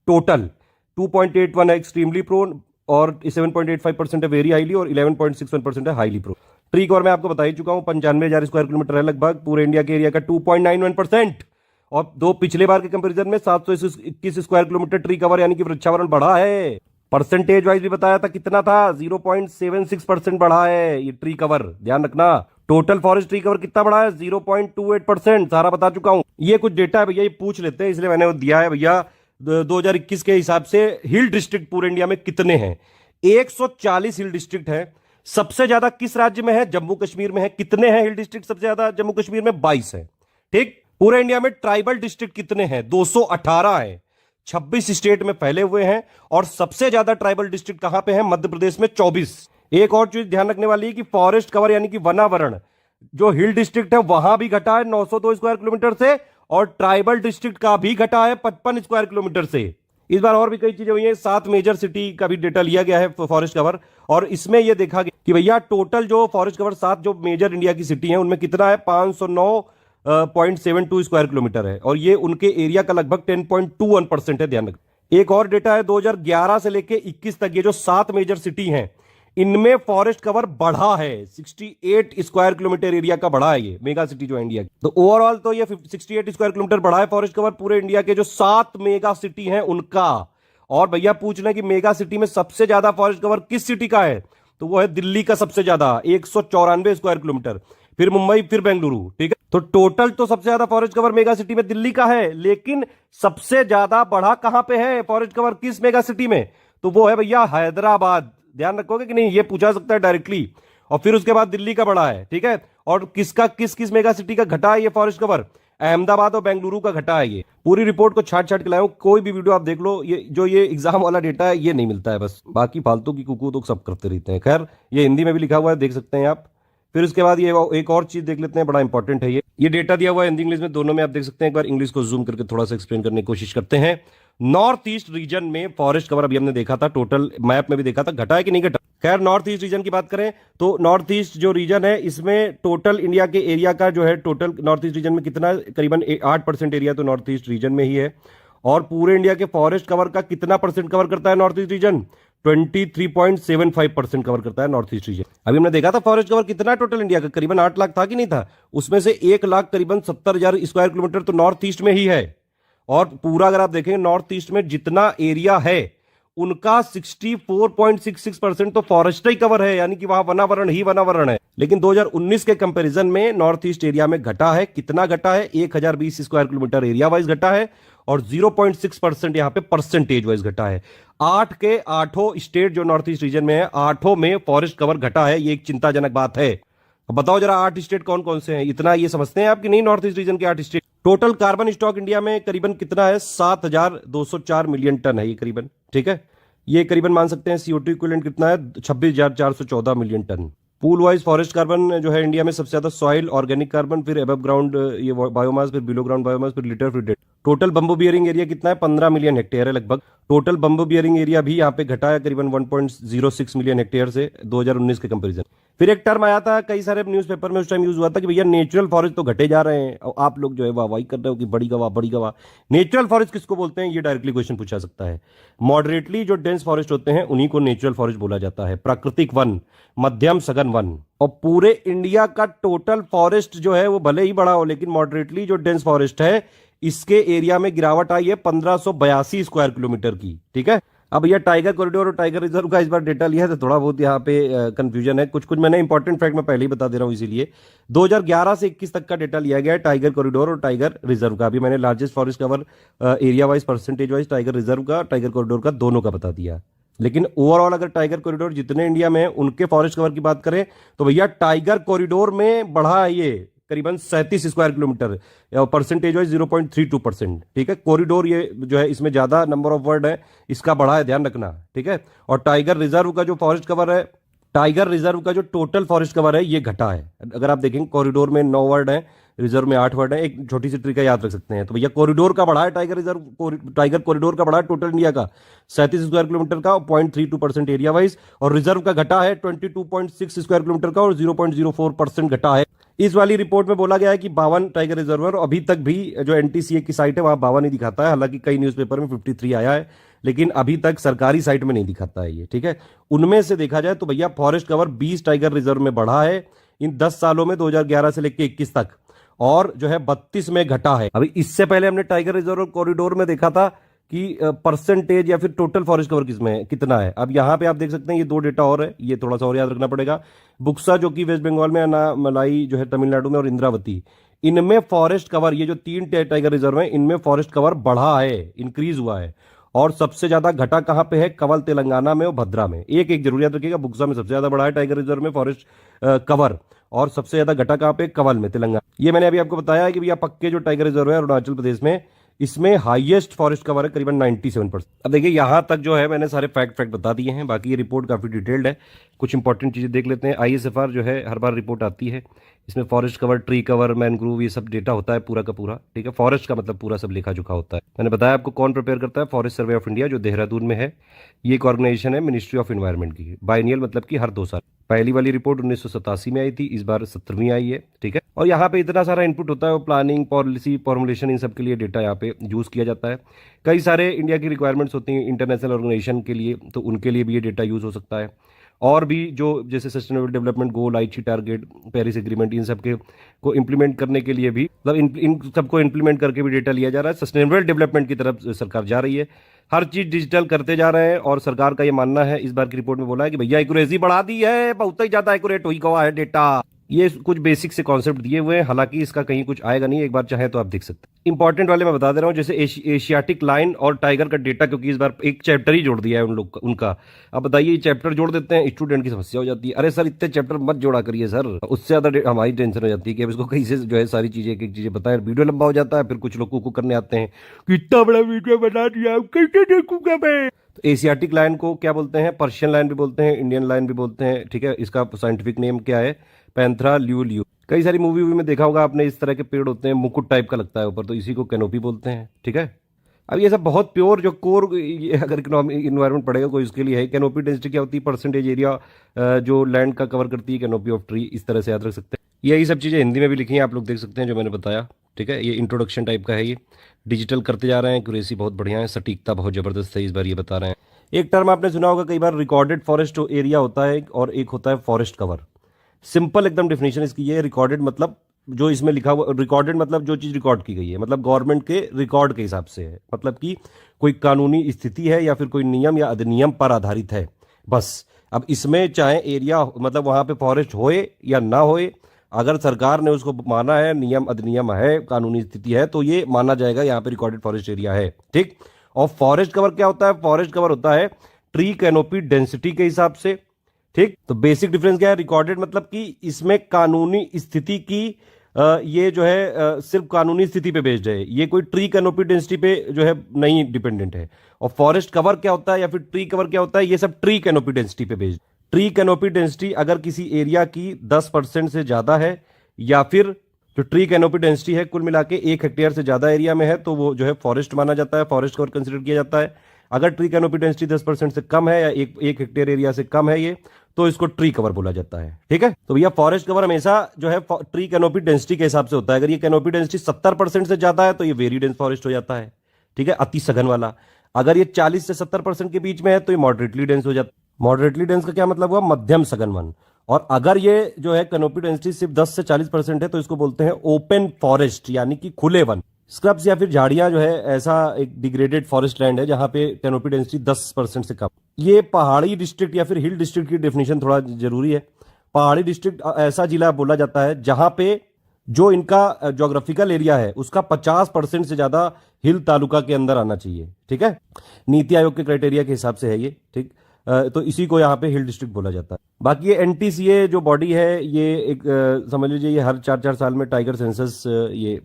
टोटल। 2.81 है एक्सट्रीमली प्रोन, और 7.85% है वेरी हाईली, और 11.61% है हाईली प्रोन। ट्री कवर मैं आपको बता ही चुका हूं, 95,000 स्क्वायर किलोमीटर है लगभग पूरे इंडिया के एरिया का, 2.91%। और दो पिछले बार के कंपैरिजन में 721 स्क्वायर किलोमीटर ट्री कवर यानी कि वृक्षावरण बढ़ा है। परसेंटेज वाइज भी बताया था कितना था, 0.76% बढ़ा है ये ट्री कवर, ध्यान रखना। टोटल फॉरेस्ट ट्री कवर कितना बढ़ा है, 0.28%, सारा बता चुका हूं। ये कुछ डेटा है भैया, ये पूछ लेते हैं इसलिए मैंने वो दिया है भैया। 2021 के हिसाब से हिल डिस्ट्रिक्ट पूरे इंडिया में कितने हैं, 140 हिल डिस्ट्रिक्ट है। सबसे ज्यादा किस राज्य में है, जम्मू कश्मीर में है। कितने हैं हिल डिस्ट्रिक्ट सबसे ज्यादा, जम्मू कश्मीर में 22 है। ठीक, पूरे इंडिया में ट्राइबल डिस्ट्रिक्ट कितने हैं, 218 है, 26 स्टेट में फैले हुए हैं। और सबसे ज्यादा ट्राइबल डिस्ट्रिक्ट कहां पे है, मध्य प्रदेश में 24। एक और चीज ध्यान रखने वाली है कि फॉरेस्ट कवर यानी कि वनावरण जो हिल डिस्ट्रिक्ट है वहां भी घटा है 902 स्क्वायर किलोमीटर से, और ट्राइबल डिस्ट्रिक्ट का भी घटा है 55 स्क्वायर किलोमीटर से। इस बार और भी कई चीजें हुई हैं। 7 मेजर सिटी का भी डेटा लिया गया है फॉरेस्ट कवर, और इसमें यह देखा गया कि भैया टोटल जो फॉरेस्ट कवर 7 जो मेजर इंडिया की सिटी है उनमें कितना है, 509.72 स्क्वायर किलोमीटर है, और ये उनके एरिया का लगभग 10.21% है, ध्यान रखना। एक और डेटा है 2011 से लेके 21 तक, ये जो 7 मेजर सिटी हैं इनमें फॉरेस्ट कवर बढ़ा है, 68 स्क्वायर किलोमीटर एरिया का बढ़ा है ये मेगा सिटी जो है इंडिया की। तो ओवरऑल तो ये 68 स्क्वायर किलोमीटर बढ़ा है फॉरेस्ट कवर पूरे इंडिया के जो 7 मेगा सिटी हैं उनका। और भैया पूछ रहे हैं कि मेगा सिटी में सबसे ज्यादा फॉरेस्ट कवर किस सिटी का है, तो वो है दिल्ली का सबसे ज्यादा, 194 स्क्वायर किलोमीटर, फिर मुंबई, फिर बेंगलुरु। ठीक है, तो टोटल तो सबसे ज्यादा फॉरेस्ट कवर मेगा सिटी में दिल्ली का है, लेकिन सबसे ज्यादा बढ़ा कहां पे है फॉरेस्ट कवर, किस मेगा सिटी में, तो वो है भैया हैदराबाद। ध्यान रखोगे कि नहीं, ये पूछा सकता है डायरेक्टली। और फिर उसके बाद दिल्ली का बढ़ा है। ठीक है, और किसका किस किस मेगा सिटी का घटा है ये फॉरेस्ट कवर, अहमदाबाद और बेंगलुरु का घटा है। ये पूरी रिपोर्ट को छाट छाट के लाया हूं, कोई भी वीडियो आप देख लो, ये जो ये एग्जाम वाला डेटा है ये नहीं मिलता है, बस बाकी फालतू की कुकू तो सब करते रहते हैं। खैर ये हिंदी में भी लिखा हुआ है, देख सकते हैं आप। फिर उसके बाद ये एक और चीज देख लेते हैं, बड़ा इंपॉर्टेंट है ये डेटा दिया हुआ है हिंदी इंग्लिश में दोनों में, आप देख सकते हैं। एक बार इंग्लिश को जूम करके थोड़ा सा एक्सप्लेन करने की कोशिश करते हैं। नॉर्थ ईस्ट रीजन में फॉरेस्ट कवर अभी हमने देखा था, टोटल मैप में भी देखा था, घटा है कि नहीं घटा। खैर नॉर्थ ईस्ट रीजन की बात करें तो नॉर्थ ईस्ट जो रीजन है इसमें टोटल इंडिया के एरिया का जो है, टोटल नॉर्थ ईस्ट रीजन में कितना, करीबन 8% एरिया तो नॉर्थ ईस्ट रीजन में ही है। और पूरे इंडिया के फॉरेस्ट कवर का कितना परसेंट कवर करता है नॉर्थ ईस्ट रीजन, 23.75% कवर करता है नॉर्थ ईस्ट रीजन। अभी हमने देखा था फॉरेस्ट कवर कितना टोटल इंडिया का, करीबन 8 लाख था कि नहीं था, उसमें से 1 लाख करीबन 70,000 स्क्वायर किलोमीटर तो नॉर्थ ईस्ट में ही है। और पूरा अगर आप देखेंगे नॉर्थ ईस्ट में जितना एरिया है उनका 64.66% तो फॉरेस्ट ही कवर है, यानी कि वहां वनावरण ही वनावरण है। लेकिन 2019 के कंपैरिजन में नॉर्थ ईस्ट एरिया में घटा है, कितना घटा है, 1020 स्क्वायर किलोमीटर एरिया वाइज घटा है, और 0.6% यहां पे परसेंटेज वाइज घटा है। 8 के 8 स्टेट जो नॉर्थ ईस्ट रीजन में है, 8 में फॉरेस्ट कवर घटा है, ये एक चिंताजनक बात है। अब बताओ जरा 8 स्टेट कौन कौन से हैं, इतना ये समझते हैं आप कि नहीं नॉर्थ ईस्ट रीजन के 8 state. Total carbon stock India में करीबन कितना है, 7,204 मिलियन टन है ये करीबन। ठीक है, ये करीबन मान सकते हैं CO2 इक्विवेलेंट कितना है, 26,414 million tonne. Pool wise forest carbon जो है इंडिया में सबसे ज्यादा सॉइल ऑर्गेनिक कार्बन, फिर अबव ग्राउंड ये बायोमास, फिर बिलो ग्राउंड बायोमास, फिर लिटर, फिर dead. Total bamboo bearing area कितना है, 15 मिलियन हेक्टेयर है लगभग। टोटल बंबू बियरिंग एरिया भी यहाँ पे घटा है करीबन 1.06 मिलियन हेक्टेयर से 2019 के कंपैरिजन। फिर एक टर्म आया था कई सारे न्यूज़पेपर में उस टाइम यूज हुआ था कि भैया नेचुरल फॉरेस्ट तो घटे जा रहे हैं, और आप लोग जो है वाहवाही कर रहे हो कि बड़ी गवाह बड़ी गवाह। नेचुरल फॉरेस्ट किसको बोलते हैं, ये डायरेक्टली क्वेश्चन पूछा सकता है। मॉडरेटली जो डेंस फॉरेस्ट होते हैं उन्हीं को नेचुरल फॉरेस्ट बोला जाता है। प्राकृतिक वन, मध्यम सघन वन। और पूरे इंडिया का टोटल फॉरेस्ट जो है वो भले ही बड़ा हो, लेकिन मॉडरेटली जो डेंस फॉरेस्ट है इसके एरिया में गिरावट आई है 1582 स्क्वायर किलोमीटर की। ठीक है, अब भैया टाइगर कॉरिडोर और टाइगर रिजर्व का इस बार डेटा लिया है तो थोड़ा बहुत यहाँ पे कंफ्यूजन है। कुछ मैंने इंपॉर्टेंट फैक्ट मैं पहले ही बता दे रहा हूँ, इसीलिए 2011 से 21 तक का डेटा लिया गया है टाइगर कॉरिडोर और टाइगर रिजर्व का। अभी मैंने largest forest cover area wise, percentage wise tiger reserve का, टाइगर कॉरिडोर का, दोनों का बता दिया। लेकिन ओवरऑल अगर टाइगर कॉरिडोर जितने इंडिया में है उनके फॉरेस्ट कवर की बात करें तो भैया टाइगर कॉरिडोर में बढ़ा है ये करीबन 37 स्क्वायर किलोमीटर, परसेंटेज वाइज 0.32%। ठीक है, कॉरिडोर ये जो है इसमें ज्यादा नंबर ऑफ वर्ड है, इसका बढ़ा है, ध्यान रखना। ठीक है, और टाइगर रिजर्व का जो फॉरेस्ट कवर है, टाइगर रिजर्व का जो टोटल फॉरेस्ट कवर है ये घटा है। अगर आप देखेंगे कॉरिडोर में 9 वर्ड है, रिजर्व में 8 वर्ड है। एक छोटी सी ट्रिक है, याद रख सकते हैं। तो भैया कॉरिडोर का बढ़ा है टाइगर रिजर्व, टाइगर कॉरिडोर का बढ़ा है टोटल इंडिया का 37 स्क्वायर किलोमीटर का, 0.32% एरिया वाइज, और रिजर्व का घटा है 22.6 स्क्वायर किलोमीटर का और 0.04% घटा है। इस वाली रिपोर्ट में बोला गया है कि 52 टाइगर रिजर्व है, और अभी तक भी जो एनटीसीए की साइट है वहां 52 ही दिखाता है। हालांकि कई न्यूज़पेपर में 53 आया है, लेकिन अभी तक सरकारी साइट में नहीं दिखाता है ये। ठीक है, उनमें से देखा जाए तो भैया फॉरेस्ट कवर 20 टाइगर रिजर्व में बढ़ा है इन 10 सालों में, 2011 से लेकर 21 तक, और जो है 32 में घटा है। अभी इससे पहले हमने टाइगर रिजर्व कॉरिडोर में देखा था कि परसेंटेज या फिर टोटल फॉरेस्ट कवर किसमें है, कितना है। अब यहां पे आप देख सकते हैं ये 2 डेटा और है, ये थोड़ा सा और याद रखना पड़ेगा। बुक्सा जो कि वेस्ट बंगाल में, अनामलाई जो है तमिलनाडु में, और इंद्रावती, इनमें फॉरेस्ट कवर, ये जो 3 टाइगर रिजर्व है इनमें फॉरेस्ट कवर बढ़ा है, इंक्रीज हुआ है। और सबसे ज्यादा घटा कहां पे है, कवल तेलंगाना में और भद्रा में। एक जरूर याद रखिएगा, बुक्सा में सबसे ज्यादा बढ़ा है टाइगर रिजर्व में फॉरेस्ट कवर, और सबसे ज्यादा घटा कहां पे, कवल में, तेलंगाना। ये मैंने अभी आपको बताया है कि भैया पक्के जो टाइगर रिजर्व है अरुणाचल प्रदेश में, इसमें हाईएस्ट फॉरेस्ट कवर है करीबन 97%। अब देखिए यहां तक जो है मैंने सारे फैक्ट बता दिए हैं, बाकी ये रिपोर्ट काफी डिटेल्ड है। कुछ इंपॉर्टेंट चीजें देख लेते हैं। आईएसएफआर जो है हर बार रिपोर्ट आती है, इसमें forest cover, tree cover, mangrove, ये सब डेटा होता है पूरा का पूरा। ठीक है, फॉरेस्ट का मतलब पूरा सब लिखा जुखा होता है। मैंने बताया आपको कौन प्रिपेयर करता है, फॉरेस्ट सर्वे ऑफ इंडिया जो देहरादून में है। ये एक ऑर्गेनाइजेशन है मिनिस्ट्री ऑफ एनवायरमेंट की, बाइनियल मतलब कि हर 2 साल। पहली वाली रिपोर्ट 1987 में आई थी, इस बार 17वीं आई है। ठीक है, और यहाँ पे इतना सारा इनपुट होता है, वो प्लानिंग, पॉलिसी, फॉर्मुलेशन, इन सब के लिए डेटा यहाँ पे यूज किया जाता है। कई सारे इंडिया की रिक्वायरमेंट्स होती हैं इंटरनेशनल ऑर्गेनाइजेशन के लिए, तो उनके लिए भी ये डेटा यूज हो सकता है। और भी जो जैसे सस्टेनेबल डेवलपमेंट गोल, आईची टारगेट, पेरिस एग्रीमेंट, इन सब के को इंप्लीमेंट करने के लिए भी, मतलब इन सबको इंप्लीमेंट करके भी डेटा लिया जा रहा है। सस्टेनेबल डेवलपमेंट की तरफ सरकार जा रही है, हर चीज डिजिटल करते जा रहे हैं। और सरकार का ये मानना है, इस बार की रिपोर्ट में बोला है कि भैया एक्यूरेसी बढ़ा दी है, बहुत ही ज्यादा एक्यूरेट हुई गया है डेटा। ये कुछ बेसिक से कॉन्सेप्ट दिए हुए हैं, हालांकि इसका कहीं कुछ आएगा नहीं, एक बार चाहे तो आप देख सकते हैं। इंपॉर्टेंट वाले मैं बता दे रहा हूं, जैसे एशियाटिक लाइन और टाइगर का डेटा, क्योंकि इस बार एक चैप्टर ही जोड़ दिया है उन लोग उनका। अब बताइए, ये चैप्टर जोड़ देते हैं, स्टूडेंट की समस्या हो जाती है। अरे सर इतने चैप्टर मत जोड़ा करिए सर, उससे ज्यादा हमारी टेंशन हो जाती है कि अब इसको कैसे जो है सारी चीजें एक एक चीजें बताएं, वीडियो लंबा हो जाता है। फिर कुछ लोग कुक करने आते हैं कि इतना बड़ा वीडियो बना दिया, कैसे देखूंगा मैं। तो एशियाटिक लाइन को क्या बोलते हैं, पर्शियन लाइन भी बोलते हैं, इंडियन लाइन भी बोलते हैं। ठीक है, इसका साइंटिफिक नेम क्या है, पैंथरा ल्यूलियो। कई सारी मूवी में देखा होगा आपने, इस तरह के पेड़ होते हैं, मुकुट टाइप का लगता है ऊपर, तो इसी को कैनोपी बोलते हैं। ठीक है, अब ये सब बहुत प्योर जो कोर, अगर इकोनॉमिक इन्वायरमेंट पड़ेगा कोई, इसके लिए है। कैनोपी डेंसिटी क्या होती है, परसेंटेज एरिया जो लैंड का कवर करती है, कैनोपी ऑफ ट्री, इस तरह से याद रख सकते हैं। यही सब चीज़ें हिंदी में भी लिखी हैं, आप लोग देख सकते हैं जो मैंने बताया। ठीक है, ये इंट्रोडक्शन टाइप का है, ये डिजिटल करते जा रहे हैं, एक्यूरेसी बहुत बढ़िया है, सटीकता बहुत जबरदस्त है, इस बार ये बता रहे हैं। एक टर्म आपने सुना होगा कई बार, रिकॉर्डेड फॉरेस्ट एरिया होता है और एक होता है फॉरेस्ट कवर। सिंपल एकदम डेफिनेशन इसकी ये है, रिकॉर्डेड मतलब जो इसमें लिखा हुआ, रिकॉर्डेड मतलब जो चीज रिकॉर्ड की गई है, मतलब गवर्नमेंट के रिकॉर्ड के हिसाब से है, मतलब कि कोई कानूनी स्थिति है या फिर कोई नियम या अधिनियम पर आधारित है, बस। अब इसमें चाहे एरिया मतलब वहां पे फॉरेस्ट होए या ना होए, अगर सरकार ने उसको माना है, नियम अधिनियम है, कानूनी स्थिति है, तो ये माना जाएगा यहाँ पे रिकॉर्डेड फॉरेस्ट एरिया है। ठीक, और फॉरेस्ट कवर क्या होता है, फॉरेस्ट कवर होता है ट्री कैनोपी डेंसिटी के हिसाब से। ठीक, तो बेसिक डिफरेंस क्या है, रिकॉर्डेड मतलब कि इसमें कानूनी स्थिति की ये जो है सिर्फ कानूनी स्थिति पे बेस्ड है, ये कोई ट्री कैनोपी डेंसिटी पे जो है नहीं डिपेंडेंट है। और फॉरेस्ट कवर क्या होता है या फिर ट्री कवर क्या होता है, ये सब ट्री कैनोपी डेंसिटी पे बेस्ड। ट्री कैनोपी डेंसिटी अगर किसी एरिया की 10% से ज्यादा है, या फिर जो ट्री कैनोपी डेंसिटी है कुल मिला के 1 हेक्टेयर से ज्यादा एरिया में है, तो वो जो है फॉरेस्ट माना जाता है, फॉरेस्ट कवर कंसिडर किया जाता है। अगर ट्री कैनोपी डेंसिटी 10% से कम है या 1 हेक्टेयर एरिया से कम है ये, तो इसको ट्री कवर बोला जाता है। ठीक है, तो भैया फॉरेस्ट कवर हमेशा जो है ट्री कैनोपी डेंसिटी के हिसाब से होता है। अगर ये कैनोपी डेंसिटी 70% से ज्यादा है तो ये वेरी डेंस फॉरेस्ट हो जाता है। ठीक है, अति सघन वाला। अगर ये 40 से 70% के बीच में है तो ये मॉडरेटली डेंस हो जाता है। मॉडरेटली डेंस का क्या मतलब हुआ, मध्यम सघन वन। और अगर ये जो है कैनोपी डेंसिटी सिर्फ 10 से 40% है तो इसको बोलते हैं ओपन फॉरेस्ट, यानी कि खुले वन। स्क्रब्स या फिर झाड़ियां जो है ऐसा एक डिग्रेडेड फॉरेस्ट लैंड है जहां पे कैनोपी डेंसिटी 10% से कम। ये पहाड़ी डिस्ट्रिक्ट या फिर हिल डिस्ट्रिक्ट की डेफिनेशन थोड़ा जरूरी है। पहाड़ी डिस्ट्रिक्ट ऐसा जिला बोला जाता है जहां पे जो इनका ज्योग्राफिकल एरिया है उसका 50% से ज्यादा हिल तालुका के अंदर आना चाहिए। ठीक है, नीति आयोग के क्राइटेरिया के हिसाब से है ये। ठीक, तो इसी को यहाँ पे हिल डिस्ट्रिक्ट बोला जाता है। बाकी ये एनटीसीए जो बॉडी है ये एक समझ लीजिए ये हर 4-4 साल में टाइगर सेंसस ये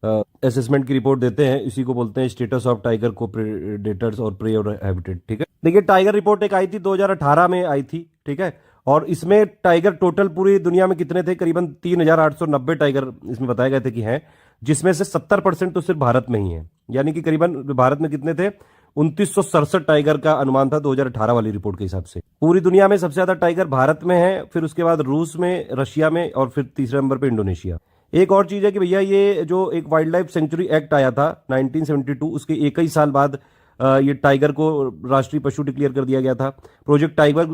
असेसमेंट की रिपोर्ट देते हैं। इसी को बोलते हैं स्टेटस ऑफ टाइगर को प्रेडेटर्स और प्रे और हैबिटेट। ठीक है, देखिए टाइगर रिपोर्ट एक आई थी 2018 में आई थी। ठीक है, और इसमें टाइगर टोटल पूरी दुनिया में कितने थे, करीबन 3890 टाइगर इसमें बताए गए थे कि हैं, जिसमें से 70% तो सिर्फ भारत में ही है। यानी कि करीबन भारत में कितने थे, 2967 टाइगर का अनुमान था 2018 वाली रिपोर्ट के हिसाब से। पूरी दुनिया में सबसे ज्यादा टाइगर भारत में है, फिर उसके बाद रूस में, रशिया में, और फिर तीसरे नंबर पे इंडोनेशिया। एक और चीज है कि भैया ये जो एक वाइल्ड लाइफ सेंचुरी एक्ट आया था 1972, उसके एक ही साल बाद ये टाइगर को राष्ट्रीय पशु डिक्लेयर कर दिया गया था। प्रोजेक्ट टाइगर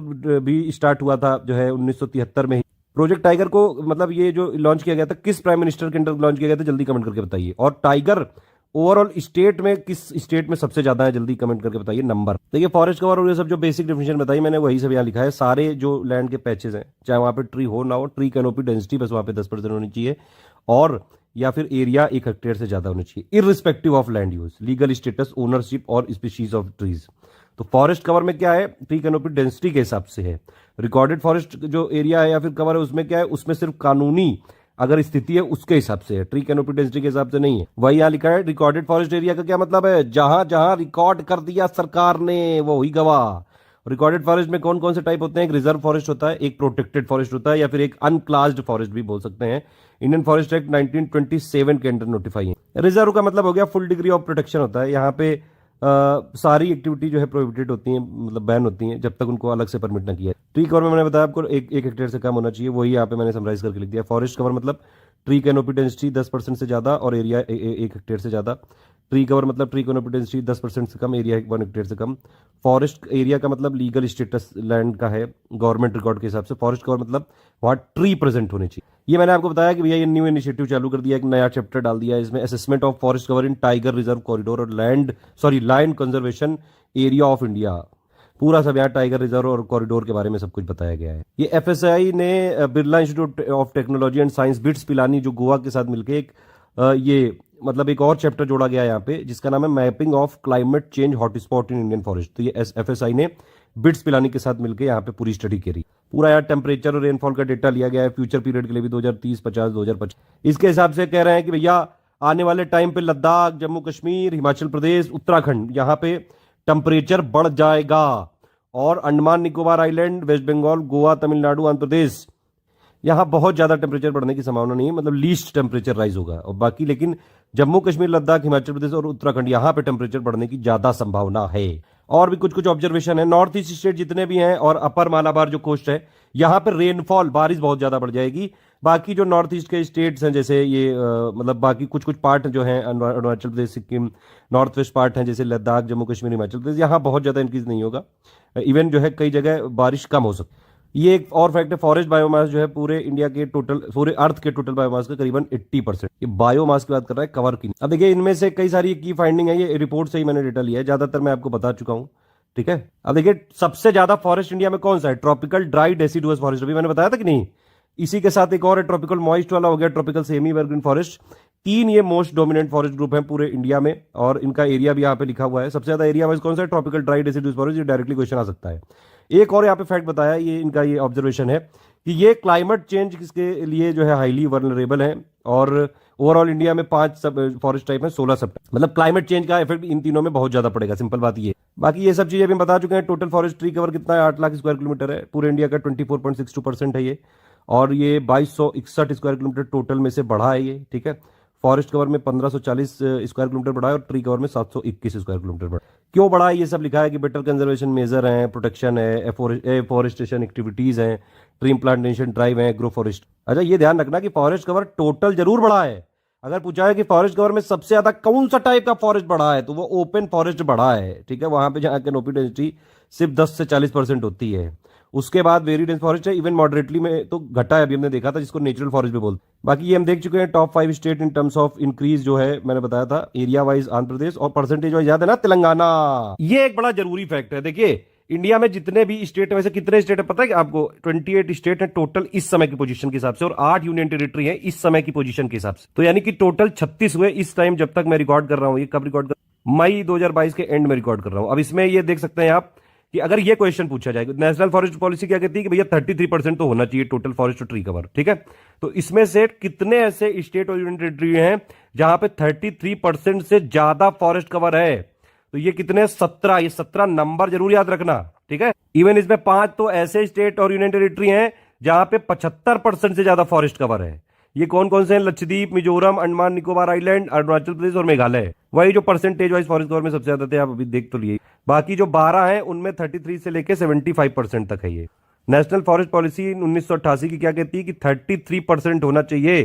भी स्टार्ट हुआ था जो है 1973 में ही। प्रोजेक्ट टाइगर को मतलब ये जो लॉन्च किया गया था किस प्राइम मिनिस्टर के अंडर लॉन्च किया गया था, जल्दी कमेंट करके बताइए। और टाइगर ओवरऑल स्टेट में किस स्टेट में सबसे ज्यादा है, जल्दी कमेंट करके बताइए नंबर। देखिए फॉरेस्ट कवर और ये सब जो बेसिक डेफिनेशन बताई मैंने वही सब यहाँ लिखा है। सारे जो लैंड के पैचेस हैं, चाहे वहां पे ट्री हो ना हो, ट्री कैनोपी डेंसिटी बस वहां पे 10% होनी चाहिए, और या फिर एरिया 1 हेक्टेयर से ज्यादा होनी चाहिए, irrespective of land use, legal status, ownership और स्पीशीज ऑफ ट्रीज। तो फॉरेस्ट कवर में क्या है, ट्री कैनोपी डेंसिटी के हिसाब से है। रिकॉर्डेड फॉरेस्ट जो एरिया है या फिर कवर है उसमें क्या है, उसमें सिर्फ कानूनी अगर स्थिति है उसके हिसाब से है, ट्री कैनोपी डेंसिटी के हिसाब से नहीं है। वही यहां लिखा है रिकॉर्डेड फॉरेस्ट एरिया का क्या मतलब है, जहां जहां रिकॉर्ड कर दिया सरकार ने वो ही गवाह। रिकॉर्डेड फॉरेस्ट में कौन कौन से टाइप होते हैं, एक रिजर्व फॉरेस्ट होता है, एक प्रोटेक्टेड फॉरेस्ट होता है, या फिर एक अनक्लास्ड फॉरेस्ट भी बोल सकते हैं। इंडियन फॉरेस्ट एक्ट 1927 के अंडर नोटिफाई है। रिजर्व का मतलब हो गया फुल डिग्री ऑफ प्रोटेक्शन होता है। यहाँ पे सारी एक्टिविटी जो है प्रोहिबिटेड होती है, मतलब बैन होती है, जब तक उनको अलग से परमिट ना किया। ट्री कवर में मैंने बताया आपको एक हेक्टेयर से कम होना चाहिए, वही यहाँ पे मैंने समराइज करके लिख दिया। फॉरेस्ट कवर मतलब ट्री कैनोपी डेंसिटी 10% से ज्यादा और एरिया 1 हेक्टेयर से ज्यादा। ट्री कवर मतलब ट्री कैनोपी डेंसिटी 10% से कम, एरिया 1 हेक्टेयर से कम। फॉरेस्ट एरिया का मतलब लीगल स्टेटस लैंड का है गवर्नमेंट रिकॉर्ड के हिसाब से। फॉरेस्ट कवर मतलब वहां ट्री प्रेजेंट होने चाहिए। ये मैंने आपको बताया कि भैया ये न्यू इनिशिएटिव चालू कर दिया, एक नया चैप्टर डाल दिया है इसमें, assessment of forest cover in tiger reserve corridor और lion conservation area of India. पूरा सब यहाँ टाइगर रिजर्व और कॉरिडोर के बारे में सब कुछ बताया गया है। ये एफएसआई ने Birla institute of technology and science bits Pilani जो गोवा के साथ मिलकर एक ये मतलब एक और चैप्टर जोड़ा गया है यहाँ पे, जिसका नाम है mapping of climate change hotspot in Indian forest. तो ये एफएसआई ने बिट्स पिलानी के साथ मिलकर यहाँ पे पूरी स्टडी करी। पूरा यार टेम्परेचर और रेनफॉल का डेटा लिया गया है फ्यूचर पीरियड के लिए भी 2030, 50, 2025। इसके हिसाब से कह रहे हैं कि भैया आने वाले टाइम पे लद्दाख, जम्मू कश्मीर, हिमाचल प्रदेश, उत्तराखंड यहाँ पे टेम्परेचर बढ़ जाएगा, और अंडमान निकोबार आइलैंड, वेस्ट बंगाल, गोवा, तमिलनाडु, आंध्र प्रदेश यहाँ बहुत ज्यादा टेम्परेचर बढ़ने की संभावना नहीं है, मतलब लीस्ट टेम्परेचर राइज होगा। और बाकी लेकिन जम्मू कश्मीर, लद्दाख, हिमाचल प्रदेश और उत्तराखंड यहाँ पे टेम्परेचर बढ़ने की ज्यादा संभावना है। और भी कुछ ऑब्जर्वेशन है। नॉर्थ ईस्ट स्टेट जितने भी हैं और अपर मालाबार जो कोस्ट है, यहाँ पर रेनफॉल बारिश बहुत ज्यादा बढ़ जाएगी। बाकी जो नॉर्थ ईस्ट के स्टेट्स हैं जैसे ये मतलब बाकी कुछ पार्ट जो हैं Arunachal Pradesh, Sikkim, north west part हैं जैसे लद्दाख, जम्मू कश्मीर, हिमाचल प्रदेश, यहाँ बहुत ज्यादा इंक्रीज नहीं होगा। इवन जो है कई जगह बारिश कम हो सकती है। ये एक और फैक्ट है, फॉरेस्ट बायोमास जो है पूरे इंडिया के टोटल, पूरे अर्थ के टोटल बायोमास का करीबन 80%। ये बायोमास की बात कर रहा है, कवर की। अब देखिए इनमें से कई सारी की फाइंडिंग है, ये रिपोर्ट से ही मैंने डेटा लिया है, ज्यादातर मैं आपको बता चुका हूं। ठीक है, अब देखिए सबसे ज्यादा फॉरेस्ट इंडिया में कौन सा है, ट्रॉपिकल ड्राई डेसिडुअस फॉरेस्ट, अभी मैंने बताया था कि नहीं। इसी के साथ एक और है ट्रॉपिकल मॉइस्ट वाला, हो गया ट्रॉपिकल सेमी एवरग्रीन फॉरेस्ट। 3 ये मोस्ट डोमिनेंट फॉरेस्ट ग्रुप हैं पूरे इंडिया में, और इनका एरिया भी यहाँ पे लिखा हुआ है। सबसे ज्यादा एरिया वाइज कौन सा है, ट्रॉपिकल ड्राई डेसिडुअस फॉरेस्ट। ये डायरेक्टली क्वेश्चन आ सकता है। एक और यहाँ पे फैक्ट बताया, ये इनका ये ऑब्जर्वेशन है कि ये क्लाइमेट चेंज के लिए जो है हाईली वर्नरेबल है, और ओवरऑल इंडिया में 5 सब फॉरेस्ट टाइप है, 16 सब, मतलब क्लाइमेट चेंज का इफेक्ट इन तीनों में बहुत ज्यादा पड़ेगा, सिंपल बात ये। बाकी ये सब चीजें भी बता चुके हैं। टोटल फॉरेस्ट ट्री कवर कितना है, 8 लाख स्क्वायर किलोमीटर है, पूरे इंडिया का 24.62% है ये, और ये 2261 स्क्वायर किलोमीटर टोटल में से बढ़ा है ये। ठीक है, फॉरेस्ट कवर में 1540 स्क्वायर किलोमीटर बढ़ा है, और ट्री कवर में 721 स्क्वायर किलोमीटर बढ़ा। क्यों बढ़ा है ये सब लिखा है कि बेटर कंजर्वेशन मेजर है, प्रोटेक्शन है, एफोरेस्टेशन एक्टिविटीज हैं, ट्री प्लांटेशन ड्राइव है, एग्रो फॉरेस्ट। अच्छा ये ध्यान रखना कि फॉरेस्ट कवर टोटल जरूर बढ़ा है। अगर पूछा है कि फॉरेस्ट कवर में सबसे ज्यादा कौन सा टाइप का फॉरेस्ट बढ़ा है, तो वो ओपन फॉरेस्ट बढ़ा है। ठीक है, वहां पे जहां कैनोपी डेंसिटी सिर्फ 10 से 40% होती है। उसके बाद वेरी डेंस फॉरेस्ट है, इवन मॉडरेटली में तो घटा है, अभी हमने देखा था, जिसको नेचुरल फॉरेस्ट भी बोलते हैं। बाकी ये हम देख चुके हैं top 5 state in terms of increase जो है, मैंने बताया था एरिया वाइज आंध्र प्रदेश, और परसेंटेज वाइज याद है ना तेलंगाना। ये एक बड़ा जरूरी फैक्ट है। देखिए इंडिया में जितने भी स्टेट है, वैसे कितने स्टेट है पता है कि आपको, 28 स्टेट है टोटल इस समय की पोजीशन के हिसाब से, और 8 यूनियन टेरिटरी है इस समय की पोजीशन के हिसाब से। तो यानी कि टोटल 36 हुए इस टाइम, जब तक मैं रिकॉर्ड कर रहा हूं। ये कब रिकॉर्ड कर, मई 2022 के एंड में रिकॉर्ड कर रहा हूं। अब इसमें ये देख सकते हैं आप कि अगर ये क्वेश्चन पूछा जाए, नेशनल फॉरेस्ट पॉलिसी क्या कहती है कि भैया 33% तो होना चाहिए टोटल फॉरेस्ट ट्री कवर, ठीक है। तो इसमें से कितने ऐसे स्टेट और यूनियन टेरिटरी हैं जहां पे 33% से ज्यादा फॉरेस्ट कवर है? तो ये कितने, 17। ये 17 नंबर जरूर याद रखना, ठीक है। इवन इसमें 5 तो ऐसे स्टेट और यूनियन टेरिटरी हैं जहां पे 75% से ज्यादा फॉरेस्ट कवर है। ये कौन कौन से हैं? लक्षद्वीप, मिजोरम, अंडमान निकोबार आइलैंड, अरुणाचल प्रदेश और मेघालय। वही जो परसेंटेज वाइज फॉरेस्ट कवर में सबसे ज्यादा थे, आप अभी देख तो लिए। बाकी जो 12 हैं उनमें 33 से लेके 75% तक है। ये नेशनल फॉरेस्ट पॉलिसी 1988 की क्या कहती है कि 33% होना चाहिए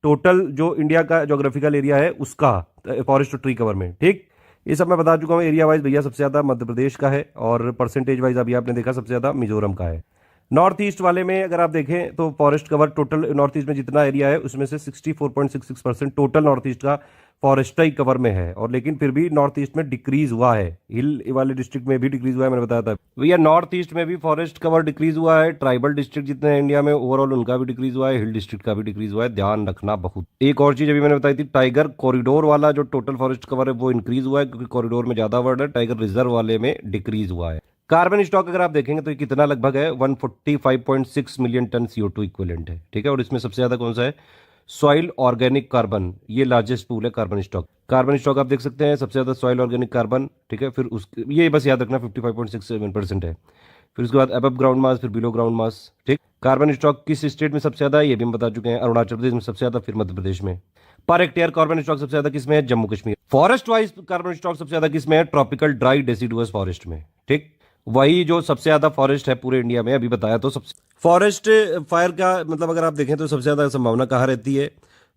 टोटल जो इंडिया का ज्योग्राफिकल एरिया है उसका फॉरेस्ट ट्री कवर में, ठीक। ये सब मैं बता चुका हूं। एरिया वाइज भैया सबसे ज्यादा मध्य प्रदेश का है और परसेंटेज वाइज अभी आपने देखा सबसे ज्यादा मिजोरम का है। नॉर्थ ईस्ट वाले में अगर आप देखें तो forest cover total north east में जितना एरिया है उसमें से 64.66% टोटल नॉर्थ ईस्ट का फॉरेस्ट्री कवर में है। और लेकिन फिर भी नॉर्थ ईस्ट में डिक्रीज हुआ है, हिल वाले डिस्ट्रिक्ट में भी डिक्रीज हुआ है, मैंने बताया था भैया। नॉर्थ ईस्ट में भी फॉरेस्ट कवर डिक्रीज हुआ है। ट्राइबल डिस्ट्रिक्ट जितने हैं इंडिया में ओवरऑल उनका भी डिक्रीज हुआ है, हिल डिस्ट्रिक्ट का भी डिक्रीज हुआ है, ध्यान रखना बहुत। एक और चीज अभी मैंने बताई थी, टाइगर कॉरिडोर वाला जो टोटल फॉरेस्ट कवर है वो इंक्रीज हुआ है क्योंकि कॉरिडोर में ज्यादा वर्ड है, टाइगर रिजर्व वाले में डिक्रीज हुआ है। कार्बन स्टॉक अगर आप देखेंगे तो ये कितना लगभग है, 145.6 मिलियन टन CO2 इक्विवेलेंट है, ठीक है। और इसमें सबसे ज्यादा कौन सा है? सॉइल ऑर्गेनिक कार्बन, ये लार्जेस्ट पूल है कार्बन स्टॉक। कार्बन स्टॉक आप देख सकते हैं सबसे ज्यादा सॉइल ऑर्गेनिक कार्बन, ठीक है। फिर उसके ये बस याद रखना 55.67% है। फिर उसके बाद अबव ग्राउंड मास, फिर बिलो ग्राउंड मास, ठीक। कार्बन स्टॉक किस स्टेट में सबसे ज्यादा है ये भी हम बता चुके हैं, अरुणाचल प्रदेश में सबसे ज्यादा, फिर मध्य प्रदेश में। पर हेक्टेयर कार्बन स्टॉक सबसे ज्यादा किसमें है? Jammu Kashmir. Forest wise carbon stock सबसे ज्यादा किसमें है? ट्रॉपिकल ड्राई डेसिडुअस फॉरेस्ट में, ठीक। वही जो सबसे ज्यादा फॉरेस्ट है पूरे इंडिया में, अभी बताया। तो सबसे फॉरेस्ट फायर का मतलब अगर आप देखें तो सबसे ज्यादा संभावना कहाँ रहती है,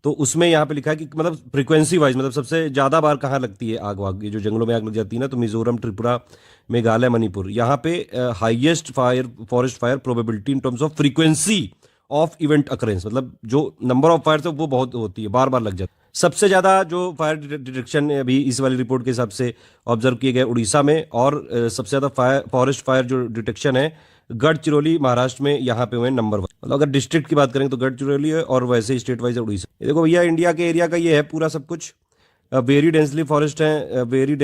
तो उसमें यहाँ पे लिखा है कि मतलब फ्रीक्वेंसी वाइज मतलब सबसे ज्यादा बार कहाँ लगती है आग वाग, ये जो जंगलों में आग लग जाती है ना, तो मिजोरम, त्रिपुरा, मेघालय, मणिपुर, यहाँ पे highest fire forest fire probability in terms of frequency of event occurrence, मतलब जो नंबर ऑफ फायर है वो बहुत होती है, बार बार लग जाती है। सबसे ज्यादा जो फायर डिटेक्शन अभी इस वाली रिपोर्ट के हिसाब से ऑब्जर्व किए गए उड़ीसा में, और सबसे ज्यादा फॉरेस्ट फायर जो डिटेक्शन है गढ़चिरौली महाराष्ट्र में, यहाँ पे हुए नंबर 1। मतलब अगर डिस्ट्रिक्ट की बात करें तो गढ़चिरौली है और वैसे स्टेट वाइज उड़ीसा। ये देखो भैया इंडिया के एरिया का ये है पूरा सब कुछ। वेरी डेंसली फॉरेस्ट है, वेरी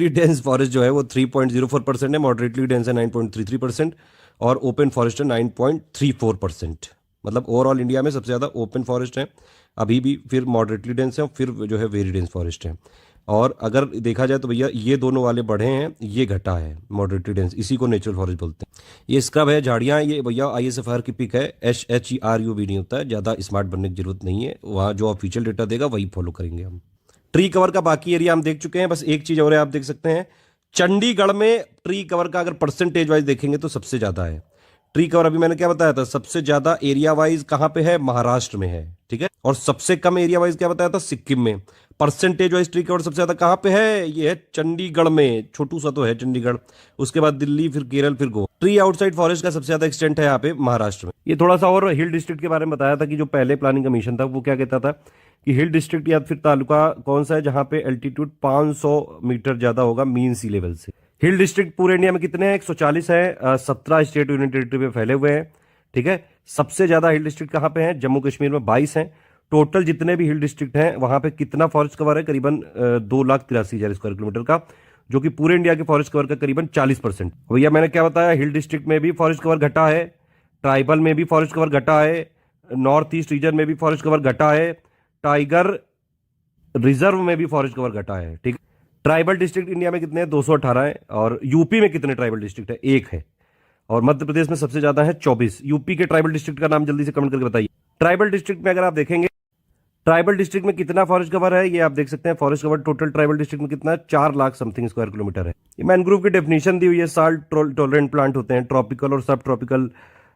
डेंस फॉरेस्ट जो है वो 3.04% है, मॉडरेटली डेंस है 9.33%, और ओपन फॉरेस्ट है 9.34%। मतलब ओवरऑल इंडिया में सबसे ज़्यादा ओपन फॉरेस्ट है अभी भी, फिर मॉडरेटली डेंस है, फिर जो है वेरी डेंस फॉरेस्ट है। और अगर देखा जाए तो भैया ये दोनों वाले बढ़े हैं, ये घटा है मॉडरेटली डेंस, इसी को नेचुरल फॉरेस्ट बोलते हैं। ये स्क्रब है, झाड़ियाँ, ये भैया ISFR की पिक है, HHERU भी नहीं होता है, ज़्यादा स्मार्ट बनने की जरूरत नहीं है, वहाँ जो ऑफिशियल डेटा देगा वही फॉलो करेंगे हम। ट्री कवर का बाकी एरिया हम देख चुके हैं, बस एक चीज़ और है, आप देख सकते हैं चंडीगढ़ में ट्री कवर का अगर परसेंटेज वाइज देखेंगे तो सबसे ज़्यादा है ट्री कवर। अभी मैंने क्या बताया था, सबसे ज्यादा एरिया वाइज कहां पे है? महाराष्ट्र में है, ठीक है। और सबसे कम एरिया वाइज क्या बताया था? सिक्किम में। परसेंटेज वाइज ट्री कवर सबसे ज्यादा कहां पे है? ये है चंडीगढ़ में, छोटू सा तो है चंडीगढ़, उसके बाद दिल्ली, फिर केरल, फिर गोवा। ट्री आउटसाइड फॉरेस्ट का सबसे ज्यादा एक्सटेंट है यहाँ पे महाराष्ट्र में। ये थोड़ा सा और हिल डिस्ट्रिक्ट के बारे में बताया था कि जो पहले प्लानिंग कमीशन था वो क्या कहता था कि हिल डिस्ट्रिक्ट या फिर तालुका कौन सा है जहां पे एल्टीट्यूड 500 मीटर ज्यादा होगा मीन सी लेवल से। हिल डिस्ट्रिक्ट पूरे इंडिया में कितने हैं? 140 है, 17 स्टेट यूनियन टेरिटरी में फैले हुए हैं, ठीक है। सबसे ज्यादा हिल डिस्ट्रिक्ट कहां पे हैं? जम्मू कश्मीर में 22 हैं। टोटल जितने भी हिल डिस्ट्रिक्ट हैं वहां पे कितना फॉरेस्ट कवर है? करीबन 2,83,000 स्क्वायर किलोमीटर का, जो कि पूरे इंडिया के फॉरेस्ट कवर का करीबन 40%। भैया मैंने क्या बताया, हिल डिस्ट्रिक्ट में भी फॉरेस्ट कवर घटा है, ट्राइबल में भी फॉरेस्ट कवर घटा है, नॉर्थ ईस्ट रीजन में भी फॉरेस्ट कवर घटा है, टाइगर रिजर्व में भी फॉरेस्ट कवर घटा है, ठीक। ट्राइबल डिस्ट्रिक्ट इंडिया में कितने हैं? 218 है। और यूपी में कितने ट्राइबल डिस्ट्रिक्ट है? 1 है। और मध्य प्रदेश में सबसे ज्यादा है 24। यूपी के ट्राइबल डिस्ट्रिक्ट का नाम जल्दी से कमेंट करके बताइए। ट्राइबल डिस्ट्रिक्ट में अगर आप देखेंगे ट्राइबल डिस्ट्रिक्ट में कितना फॉरेस्ट कवर है, ये आप देख सकते हैं। Forest cover total tribal district में कितना है? 4 लाख समथिंग स्क्वायर किलोमीटर है। ये मैनग्रोव की डेफिनेशन दी हुई है, साल्ट टॉलरेंट प्लांट होते हैं, ट्रॉपिकल और सब ट्रॉपिकल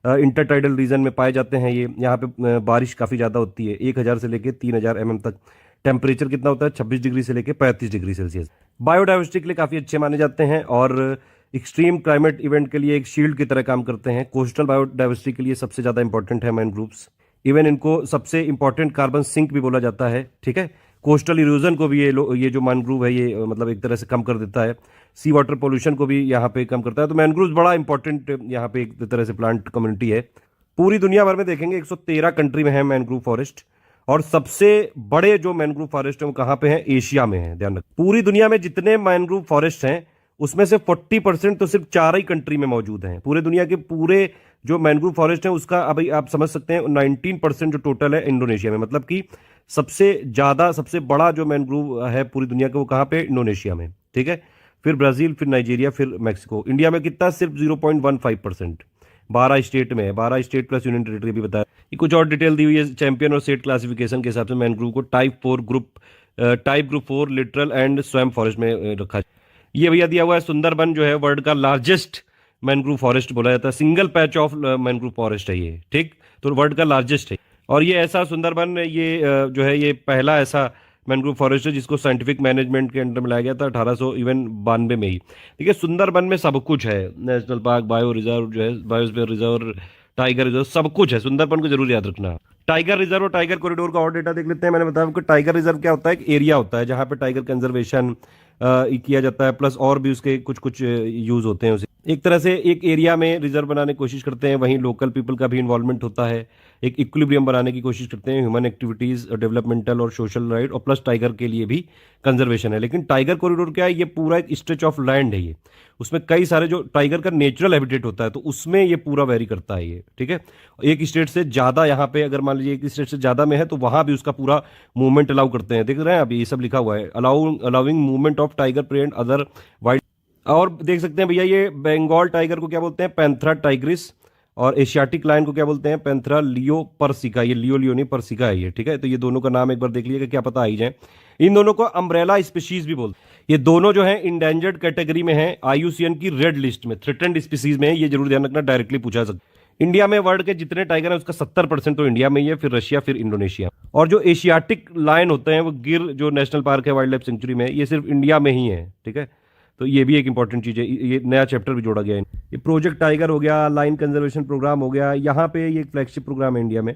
इंटरटाइडल रीजन में पाए जाते हैं। ये यहाँ पे बारिश काफी ज्यादा होती है, 1000 से लेके 3000 mm तक। टेम्परेचर कितना होता है? 26 डिग्री से लेके 35 डिग्री सेल्सियस। बायोडाइवर्सिटी के लिए काफी अच्छे माने जाते हैं और एक्सट्रीम क्लाइमेट इवेंट के लिए एक शील्ड की तरह काम करते हैं। कोस्टल बायोडाइवर्सिटी के लिए सबसे ज्यादा इंपॉर्टेंट है मैनग्रोव्स। इवन इनको सबसे इंपॉर्टेंट कार्बन सिंक भी बोला जाता है, ठीक है। कोस्टल इरोजन को भी ये जो मैनग्रोव है ये मतलब एक तरह से कम कर देता है। सी वाटर पोल्यूशन को भी यहाँ पे कम करता है। तो मैनग्रोव्स बड़ा इंपॉर्टेंट यहाँ पे एक तरह से प्लांट कम्युनिटी है। पूरी दुनिया भर में देखेंगे 113 कंट्री में है मैनग्रोव फॉरेस्ट, और सबसे बड़े जो मैनग्रोव फॉरेस्ट है वो कहाँ पे हैं? एशिया में है। ध्यान रखें, पूरी दुनिया में जितने मैनग्रोव फॉरेस्ट हैं उसमें से 40% तो सिर्फ 4 ही कंट्री में मौजूद हैं। पूरे दुनिया के पूरे जो मैंग्रोव फॉरेस्ट है उसका अभी आप समझ सकते हैं 19% जो टोटल है इंडोनेशिया में, मतलब कि सबसे ज्यादा सबसे बड़ा जो मैंग्रोव है पूरी दुनिया का वो कहाँ पे, इंडोनेशिया में, ठीक है। फिर ब्राजील, फिर नाइजीरिया, फिर मैक्सिको। इंडिया में कितना, सिर्फ 0.15%। 12 स्टेट में है, 12 स्टेट प्लस यूनियन टेरिटरी भी बताया। ये कुछ और डिटेल दी हुई है चैंपियन और स्टेट क्लासिफिकेशन के हिसाब से मैंग्रोव को टाइप ग्रुप 4 लिटरल एंड स्वयं फॉरेस्ट में रखा। ये भैया दिया हुआ है सुंदरबन जो है वर्ल्ड का लार्जेस्ट मैंग्रोव फॉरेस्ट बोला जाता है, single patch of mangrove forest है ये, ठीक, तो वर्ल्ड का लार्जेस्ट है। और ये ऐसा सुंदरबन ये जो है ये पहला ऐसा मैंग्रोव फॉरेस्ट है जिसको साइंटिफिक मैनेजमेंट के अंडर में लाया गया था 1892 में ही। ठीक है, सुंदरबन में सब कुछ है, नेशनल पार्क, बायो रिजर्व जो है, बायोस्फीयर रिजर्व, टाइगर रिजर्व, सब कुछ है। सुंदरबन को जरूर याद रखना। टाइगर रिजर्व और टाइगर कॉरिडोर का और डेटा देख लेते हैं। मैंने बताया आपको टाइगर रिजर्व क्या होता है, एक एरिया होता है जहां पे टाइगर कंजर्वेशन किया जाता है, प्लस और भी उसके कुछ कुछ यूज होते हैं। उसे एक तरह से एक एरिया में रिजर्व बनाने की कोशिश करते हैं, वहीं लोकल पीपल का भी इन्वॉल्वमेंट होता है, एक इक्विलिब्रियम बनाने की कोशिश करते हैं, ह्यूमन एक्टिविटीज, डेवलपमेंटल और सोशल राइट, और प्लस टाइगर के लिए भी कंजर्वेशन है। लेकिन टाइगर कॉरिडोर क्या है, ये पूरा एक स्ट्रेच ऑफ लैंड है, ये उसमें कई सारे जो टाइगर का नेचुरल हैबिटेट होता है तो उसमें ये पूरा वेरी करता है ये, ठीक है। एक स्टेट से ज्यादा यहाँ पे अगर मान लीजिए एक स्टेट से ज्यादा में है तो वहां भी उसका पूरा मूवमेंट अलाउ करते हैं। देख रहे हैं अभी ये सब लिखा हुआ है, allowing movement of tiger, prey and other wild. और देख सकते हैं भैया ये बंगाल टाइगर को क्या बोलते हैं, पैंथरा टाइग्रिस, और एशियाटिक लायन को क्या बोलते हैं, पैंथरा लियो परसिका। ये लियो नहीं परसिका है ये, ठीक है। तो ये दोनों का नाम एक बार देख लीजिएगा, क्या पता आ ही जाए। इन दोनों को अम्ब्रेला स्पीशीज भी बोलते हैं। ये दोनों जो है इंडेंजर्ड कैटेगरी में है, आईयूसीएन की रेड लिस्ट में, थ्रेटेंड स्पीशीज में है, ये जरूर ध्यान रखना, डायरेक्टली पूछा सकता है। इंडिया में वर्ल्ड के जितने टाइगर हैं उसका 70% तो इंडिया में ही है, फिर रशिया, फिर इंडोनेशिया। और जो एशियाटिक लायन होते हैं वो गिर जो नेशनल पार्क है वाइल्ड लाइफ सेंचुरी में, ये सिर्फ इंडिया में ही है, ठीक है। तो ये भी एक इंपॉर्टेंट चीज है, ये नया चैप्टर भी जोड़ा गया है। ये प्रोजेक्ट टाइगर हो गया, लाइन कंजर्वेशन प्रोग्राम हो गया, यहाँ पे ये फ्लैगशिप प्रोग्राम है इंडिया में।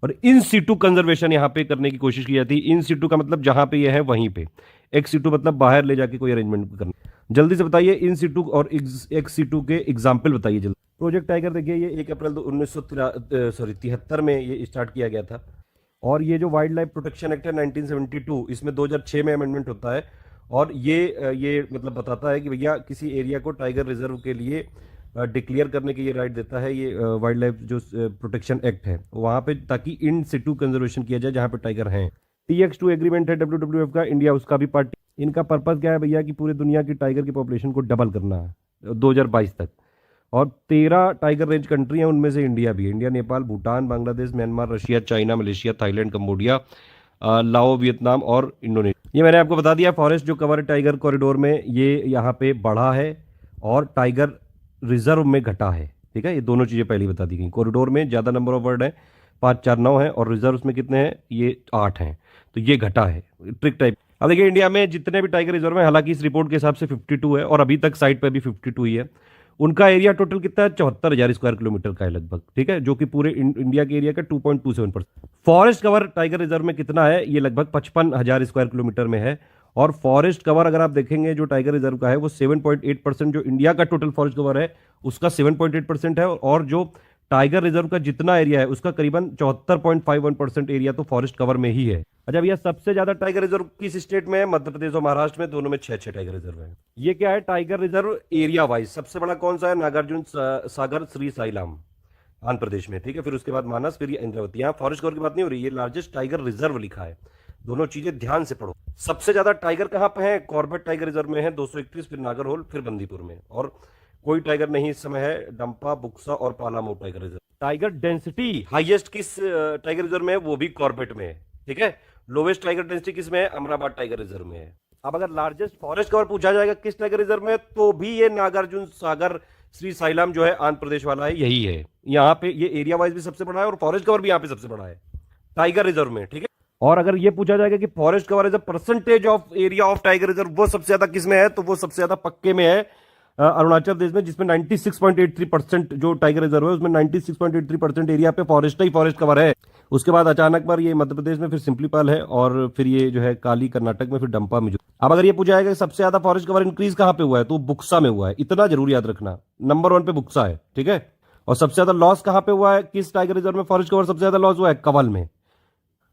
और इन सीटू कंजर्वेशन यहाँ पे करने की कोशिश की जाती है। इन सीटू का मतलब जहां पे ये है वहीं पे, एक्स सीटू मतलब बाहर ले जाके कोई अरेंजमेंट करना। जल्दी से बताइए इन सीटू और एक्स सीटू के एग्जाम्पल बताइए जल्दी। प्रोजेक्ट टाइगर देखिए ये 1 अप्रैल 1973 में ये स्टार्ट किया गया था। और ये जो वाइल्ड लाइफ प्रोटेक्शन एक्ट है 1972, इसमें 2006 में अमेंडमेंट होता है। और ये मतलब बताता है कि भैया किसी एरिया को टाइगर रिजर्व के लिए डिक्लेयर करने की ये राइट देता है ये वाइल्ड लाइफ जो प्रोटेक्शन एक्ट है वहां पे, ताकि इन सिटू कंजर्वेशन किया जाए जहां पे टाइगर हैं। TX2 एग्रीमेंट है WWF का, इंडिया उसका भी पार्टी। इनका पर्पस क्या है भैया कि पूरे दुनिया की टाइगर की पॉपुलेशन को डबल करना है 2022 तक। और 13 टाइगर रेंज कंट्री हैं, उनमें से इंडिया भी है। India, Nepal, Bhutan, Bangladesh, Myanmar, Russia, China, Malaysia, Thailand, Cambodia, लाओ, वियतनाम और इंडोनेशिया। ये मैंने आपको बता दिया। फॉरेस्ट जो कवर है टाइगर कॉरिडोर में ये यहाँ पे बढ़ा है और टाइगर रिजर्व में घटा है, ठीक है। ये दोनों चीजें पहले बता दी गई। कॉरिडोर में ज्यादा नंबर ऑफ वर्ड है, 5, 4, 9 है, और रिजर्व में कितने हैं, ये 8 हैं, तो ये घटा है, ट्रिक टाइप। अब देखिए इंडिया में जितने भी टाइगर रिजर्व है, हालांकि इस रिपोर्ट के हिसाब से 52 है और अभी तक साइट पे भी 52 ही है। उनका एरिया टोटल कितना है, 74,000 स्क्वायर किलोमीटर का है लगभग, ठीक है, जो कि पूरे इंडिया के एरिया का 2.27%। फॉरेस्ट कवर टाइगर रिजर्व में कितना है, ये लगभग 55,000 स्क्वायर किलोमीटर में है। और फॉरेस्ट कवर अगर आप देखेंगे जो टाइगर रिजर्व का है वो 7.8%, जो इंडिया का टोटल फॉरेस्ट कवर है उसका 7.8% है। और जो टाइगर रिजर्व का जितना एरिया है उसका करीबन 74.51% एरिया तो फॉरेस्ट कवर में ही है। अच्छा भैया, सबसे ज्यादा टाइगर रिजर्व किस स्टेट में है, मध्य प्रदेश और महाराष्ट्र में, दोनों में 6 टाइगर रिजर्व है। ये क्या है, टाइगर रिजर्व एरिया वाइज सबसे बड़ा कौन सा है, नागार्जुन सागर श्री साइलाम आंध्र प्रदेश में, ठीक है। फिर उसके बाद मानस, फिर ये इंद्रावती। यहाँ फॉरेस्ट कवर की बात नहीं हो रही, ये लार्जेस्ट टाइगर रिजर्व लिखा है। दोनों चीजें ध्यान से पढ़ो। सबसे ज्यादा टाइगर कहां पे है, कॉर्बेट टाइगर रिजर्व में है 231, फिर नागरहोल, फिर बंदीपुर में। और कोई टाइगर नहीं इस समय है, डंपा, बुक्सा और Palamau tiger reserve. Tiger density highest किस टाइगर रिजर्व में है, वो भी कॉर्बेट में है, ठीक है। लोवेस्ट टाइगर डेंसिटी किस में है, अमराबाद टाइगर रिजर्व में है। अब अगर लार्जेस्ट फॉरेस्ट कवर पूछा जाएगा किस टाइगर रिजर्व में, तो भी ये नागार्जुन सागर श्री साइलाम जो है आंध्र प्रदेश वाला है, यही है। यहाँ पे ये एरिया वाइज भी सबसे बड़ा है और फॉरेस्ट कवर भी यहाँ पे सबसे बड़ा है टाइगर रिजर्व में, ठीक है। और अगर ये पूछा जाएगा कि forest cover as a percentage of area of tiger reserve वो सबसे ज्यादा किस में है, तो वो सबसे ज्यादा पक्के में है अरुणाचल प्रदेश में, जिसमें 96.83% जो टाइगर रिजर्व है उसमें 96.83% एरिया पे फॉरेस्ट ही फॉरेस्ट कवर है। उसके बाद अचानक पर ये मध्य प्रदेश में, फिर सिंपलीपाल है, और फिर ये जो है काली कर्नाटक में, फिर डंपा में। अब अगर ये पूछा जाएगा कि सबसे ज्यादा फॉरेस्ट कवर इंक्रीज कहां पे हुआ है, तो बुक्सा में हुआ है। इतना जरूर याद रखना, नंबर 1 पे बुक्सा है, ठीक है। और सबसे ज्यादा लॉस कहां पे हुआ है, किस टाइगर रिजर्व में फॉरेस्ट कवर सबसे ज्यादा लॉस हुआ है, कवल में।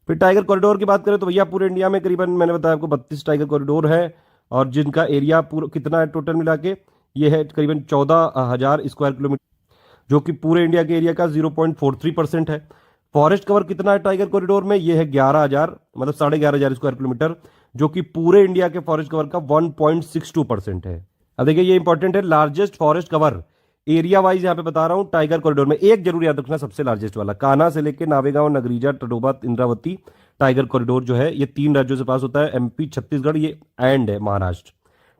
फिर टाइगर कॉरिडोर की बात करें तो भैया पूरे इंडिया में करीबन मैंने बताया आपको 32 टाइगर कॉरिडोर है। और जिनका एरिया पूरा कितना है टोटल मिला के, ये है करीबन 14,000 स्क्वायर किलोमीटर, जो कि पूरे इंडिया के एरिया का 0.43% है। फॉरेस्ट कवर कितना है टाइगर कॉरिडोर में, ये है 11,000, मतलब 11,500 स्क्वायर किलोमीटर, जो कि पूरे इंडिया के फॉरेस्ट कवर का 1.62% है। अब देखिए ये इंपॉर्टेंट है, largest forest cover area wise यहां पे बता रहा हूं टाइगर कॉरिडोर में। एक जरूर याद रखना, सबसे लार्जेस्ट वाला कान्हा से लेके नावेगांव, नगरीजा, टडोबा, इंद्रावती टाइगर कॉरिडोर जो है, ये 3 राज्यों से पास होता है, एमपी, छत्तीसगढ़, ये एंड है महाराष्ट्र।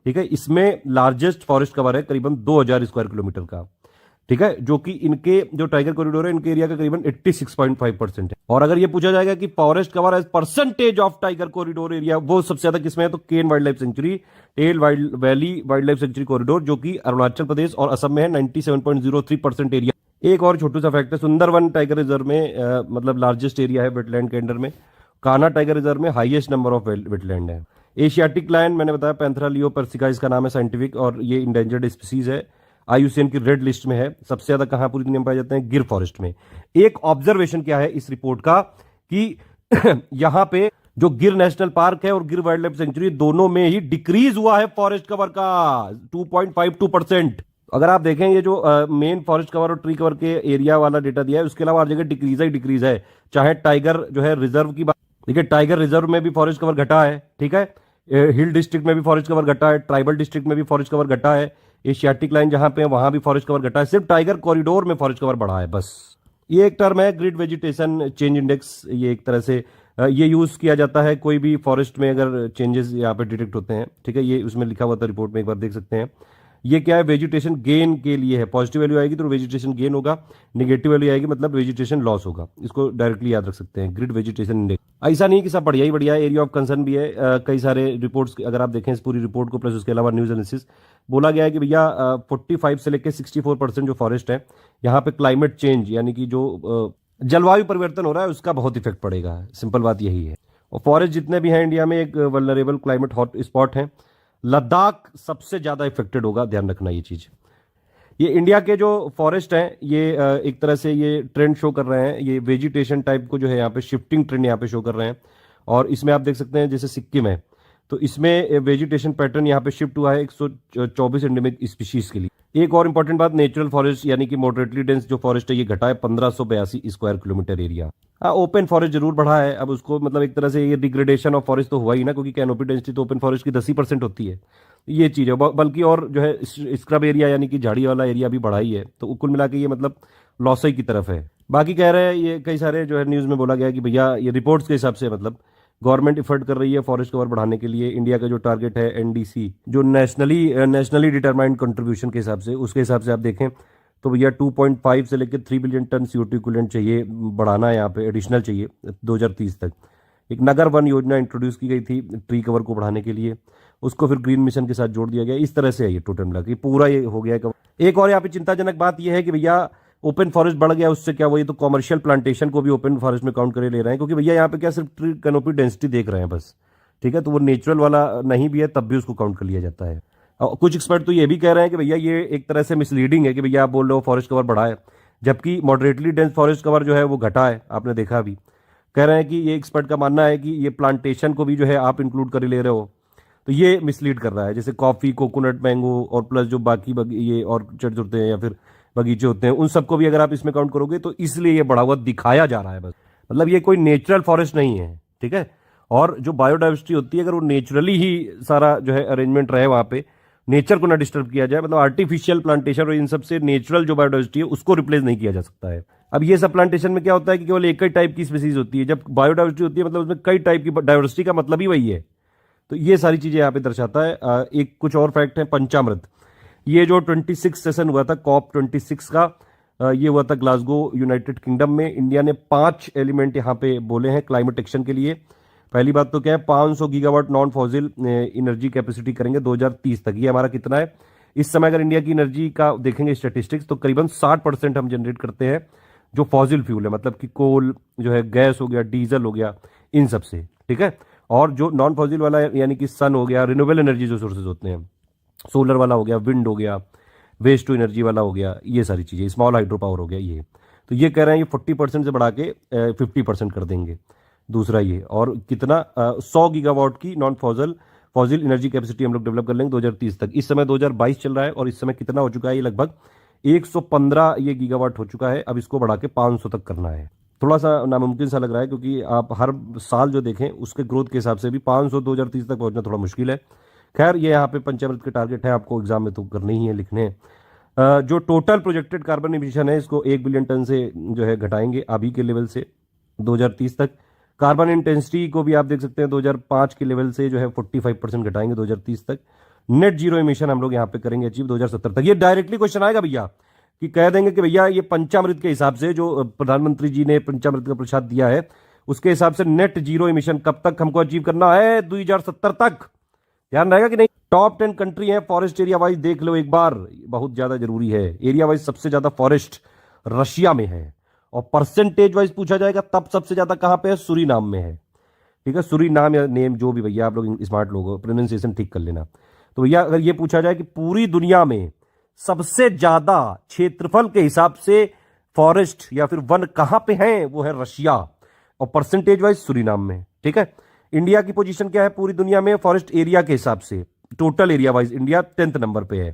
ठीक है, इसमें लार्जेस्ट फॉरेस्ट कवर है करीबन 2,000 स्क्वायर किलोमीटर का। ठीक है, जो कि इनके जो टाइगर कॉरिडोर है, इनके एरिया का करीबन 86.5% है। और अगर ये पूछा जाएगा कि forest cover as percentage of tiger corridor area, वो सबसे ज्यादा किसमें है, तो Ken wild life sanctuary, Tale valley wild life sanctuary corridor, जो कि अरुणाचल प्रदेश और असम में है, 97.03% एरिया। एक और छोटू सा फैक्ट है, सुंदरवन टाइगर रिजर्व में मतलब लार्जेस्ट एरिया है वेटलैंड के अंडर में। कान्हा टाइगर रिजर्व में हाईएस्ट नंबर ऑफ वेटलैंड है। एशियाटिक लायन मैंने बताया, पैंथरा लियो पर्सिका इसका नाम है साइंटिफिक, और ये इंडेंजर्ड स्पीसीज है, IUCN की रेड लिस्ट में है। सबसे ज्यादा कहां पूरी दुनिया में पाए जाते हैं, गिर फॉरेस्ट में। एक ऑब्जर्वेशन क्या है इस रिपोर्ट का कि यहां पे जो गिर नेशनल पार्क है और गिर वाइल्ड लाइफ सेंचुरी, दोनों में ही डिक्रीज हुआ है फॉरेस्ट कवर का 2.52%। अगर आप देखें ये जो मेन फॉरेस्ट कवर और ट्री कवर के एरिया वाला डेटा दिया है, उसके अलावा हर जगह डिक्रीज है। चाहे टाइगर जो है रिजर्व की बात, देखिए टाइगर रिजर्व में भी फॉरेस्ट कवर घटा है। ठीक है, हिल डिस्ट्रिक्ट में भी फॉरेस्ट कवर घटा है, ट्राइबल डिस्ट्रिक्ट में भी फॉरेस्ट कवर घटा है, एशियाटिक लाइन जहां पे वहां भी फॉरेस्ट कवर घटा है, सिर्फ टाइगर कॉरिडोर में फॉरेस्ट कवर बढ़ा है बस। ये एक टर्म है ग्रिड वेजिटेशन चेंज इंडेक्स, ये एक तरह से ये यूज किया जाता है कोई भी फॉरेस्ट में अगर चेंजेस यहाँ पे डिटेक्ट होते हैं। ठीक है, ये उसमें लिखा हुआ था रिपोर्ट में, एक बार देख सकते हैं। ये क्या है, वेजिटेशन गेन के लिए है। पॉजिटिव वैल्यू आएगी तो वेजिटेशन गेन होगा, नेगेटिव वैल्यू आएगी मतलब वेजिटेशन लॉस होगा। इसको डायरेक्टली याद रख सकते हैं, ग्रिड वेजिटेशन इंडेक्स। ऐसा नहीं कि सब बढ़िया ही बढ़िया है, एरिया ऑफ कंसर्न भी है। कई सारे रिपोर्ट्स अगर आप देखें इस पूरी रिपोर्ट को, प्लस उसके अलावा न्यूज एनालिसिस, बोला गया है कि भैया 45 से लेकर 64% जो फॉरेस्ट है, यहाँ पे क्लाइमेट चेंज यानी कि जो जलवायु परिवर्तन हो रहा है उसका बहुत इफेक्ट पड़ेगा। सिंपल बात यही है। और फॉरेस्ट जितने भी हैं इंडिया में, एक वल्नरेबल क्लाइमेट हॉट स्पॉट है। लद्दाख सबसे ज्यादा इफेक्टेड होगा, ध्यान रखना ये चीज। ये इंडिया के जो फॉरेस्ट हैं, ये एक तरह से ये ट्रेंड शो कर रहे हैं, ये वेजिटेशन टाइप को जो है यहाँ पे शिफ्टिंग ट्रेंड यहाँ पे शो कर रहे हैं। और इसमें आप देख सकते हैं जैसे सिक्किम है, तो इसमें वेजिटेशन पैटर्न यहाँ पे शिफ्ट हुआ है 124 एंडेमिक स्पीशीज के लिए। एक और इंपॉर्टेंट बात, नेचुरल फॉरेस्ट यानी कि मॉडरेटली डेंस जो फॉरेस्ट है, ये घटा है 1582 स्क्वायर किलोमीटर एरिया। हाँ, ओपन फॉरेस्ट जरूर बढ़ा है। अब उसको मतलब एक तरह से ये डिग्रेडेशन ऑफ फॉरेस्ट तो हुआ ही ना, क्योंकि कैनोपी डेंसिटी तो ओपन फॉरेस्ट की 10% होती है। ये चीज है, बल्कि और जो है स्क्रब एरिया यानी कि झाड़ी वाला एरिया भी बढ़ा ही है। तो कुल मिला के ये मतलब लॉस की तरफ है। बाकी कह रहे हैं ये कई सारे जो है न्यूज में बोला गया कि भैया ये रिपोर्ट्स के हिसाब से मतलब गवर्नमेंट एफर्ट कर रही है फॉरेस्ट कवर बढ़ाने के लिए। इंडिया का जो टारगेट है NDC, जो नेशनली डिटरमाइंड कंट्रीब्यूशन के हिसाब से, उसके हिसाब से आप देखें तो भैया 2.5 से लेकर 3 बिलियन टन CO2 इक्विवेलेंट चाहिए बढ़ाना है, यहाँ पे एडिशनल चाहिए 2030 तक। एक नगर वन योजना इंट्रोड्यूस की गई थी ट्री कवर को बढ़ाने के लिए, उसको फिर ग्रीन मिशन के साथ जोड़ दिया गया। इस तरह से है ये टोटल मिला के पूरा ये हो गया। एक और यहाँ पे चिंताजनक बात यह है कि भैया ओपन फॉरेस्ट बढ़ गया, उससे क्या हुआ, ये तो कॉमर्शियल प्लांटेशन को भी ओपन फॉरेस्ट में काउंट करे ले रहे हैं, क्योंकि भैया यहाँ पे क्या सिर्फ ट्री कैनोपी डेंसिटी देख रहे हैं बस। ठीक है, तो वो नेचुरल वाला नहीं भी है तब भी उसको काउंट कर लिया जाता है। और कुछ एक्सपर्ट तो ये भी कह रहे हैं कि भैया ये एक तरह से मिसलीडिंग है कि भैया आप बोल रहे हो फॉरेस्ट कवर बढ़ा है, जबकि मॉडरेटली डेंस फॉरेस्ट कवर जो है वो घटा है। आपने देखा अभी, कह रहे हैं कि ये एक्सपर्ट का मानना है कि ये प्लांटेशन को भी जो है आप इंक्लूड कर ले रहे हो, तो ये मिसलीड कर रहा है। जैसे कॉफी, कोकोनट, मैंगो और प्लस जो बाकी ये ऑर्चर्ड्स होते हैं या फिर बगीचे होते हैं, उन सबको भी अगर आप इसमें काउंट करोगे तो इसलिए ये बढ़ा हुआ दिखाया जा रहा है बस। मतलब ये कोई नेचुरल फॉरेस्ट नहीं है। ठीक है, और जो बायोडाइवर्सिटी होती है, अगर वो नेचुरली ही सारा जो है अरेंजमेंट रहे वहां पे, नेचर को ना डिस्टर्ब किया जाए, मतलब आर्टिफिशियल प्लांटेशन और इन सबसे नेचुरल जो बायोडाइवर्सिटी है उसको रिप्लेस नहीं किया जा सकता है। अब ये सब प्लांटेशन में क्या होता है कि केवल एक ही टाइप की स्पीसीज होती है, जब बायोडाइवर्सिटी होती है मतलब उसमें कई टाइप की डाइवर्सिटी का मतलब ही वही है। तो ये सारी चीजें यहाँ पे दर्शाता है। एक कुछ और फैक्ट है, पंचामृत। ये जो 26 सेशन हुआ था COP26 का, ये हुआ था ग्लासगो यूनाइटेड किंगडम में। इंडिया ने 5 एलिमेंट यहाँ पे बोले हैं क्लाइमेट एक्शन के लिए। पहली बात तो क्या है, 500 gigawatt non fossil energy capacity करेंगे 2030 तक। ये हमारा कितना है इस समय, अगर इंडिया की एनर्जी का देखेंगे स्टैटिस्टिक्स, तो करीबन 60% हम जनरेट करते हैं जो फॉसिल फ्यूल है, मतलब कि कोल जो है, गैस हो गया, डीजल हो गया, इन सब से। ठीक है, और जो नॉन फॉसिल वाला यानी कि सन हो गया, रिन्यूएबल एनर्जी जो सोर्सेज होते हैं, सोलर वाला हो गया, विंड हो गया, वेस्ट टू एनर्जी वाला हो गया, ये सारी चीजें, स्मॉल हाइड्रो पावर हो गया ये। तो ये कह रहे हैं ये 40% से बढ़ा के 50% कर देंगे। दूसरा ये, और कितना 100 गीगावाट की नॉन फॉसिल एनर्जी कैपेसिटी हम लोग डेवलप कर लेंगे 2030 तक। इस समय 2022 चल रहा है और इस समय कितना हो चुका है, ये लगभग 115 ये गीगावाट हो चुका है। अब इसको बढ़ा के 500 तक करना है। थोड़ा सा नामुमकिन सा लग रहा है, क्योंकि आप हर साल जो देखें उसके ग्रोथ के हिसाब से भी 500 2030 तक पहुंचना थोड़ा मुश्किल है। खैर, ये यहाँ पे पंचामृत के टारगेट है, आपको एग्जाम में तो करने ही है, लिखने हैं। जो टोटल प्रोजेक्टेड कार्बन इमिशन है इसको 1 बिलियन टन से जो है घटाएंगे अभी के लेवल से 2030 तक। कार्बन इंटेंसिटी को भी आप देख सकते हैं 2005 के लेवल से जो है 45% घटाएंगे 2030 तक। नेट जीरो इमिशन हम लोग यहाँ पे करेंगे अचीव 2070 तक। ये डायरेक्टली क्वेश्चन आएगा भैया, कि कह देंगे कि भैया ये पंचामृत के हिसाब से जो प्रधानमंत्री जी ने पंचामृत का प्रसाद दिया है उसके हिसाब से नेट जीरो इमिशन कब तक हमको अचीव करना है, 2070 तक। ध्यान रहेगा कि नहीं। टॉप 10 कंट्री है फॉरेस्ट एरिया वाइज, देख लो एक बार, बहुत ज्यादा जरूरी है। एरिया वाइज सबसे ज्यादा फॉरेस्ट रशिया में है, और परसेंटेज वाइज पूछा जाएगा तब सबसे ज्यादा कहां पे है, सूरीनाम में है। ठीक है, सूरीनाम या नेम जो भी, भैया आप लोग स्मार्ट लोग हो, प्रोनाउंसिएशन ठीक कर लेना। तो भैया अगर ये पूछा जाए कि पूरी दुनिया में सबसे ज्यादा क्षेत्रफल के हिसाब से फॉरेस्ट या फिर वन कहां पे हैं, वो है रशिया, और परसेंटेज वाइज सूरीनाम में। ठीक है, इंडिया की पोजीशन क्या है पूरी दुनिया में फॉरेस्ट एरिया के हिसाब से, total area wise India 10th number पे है।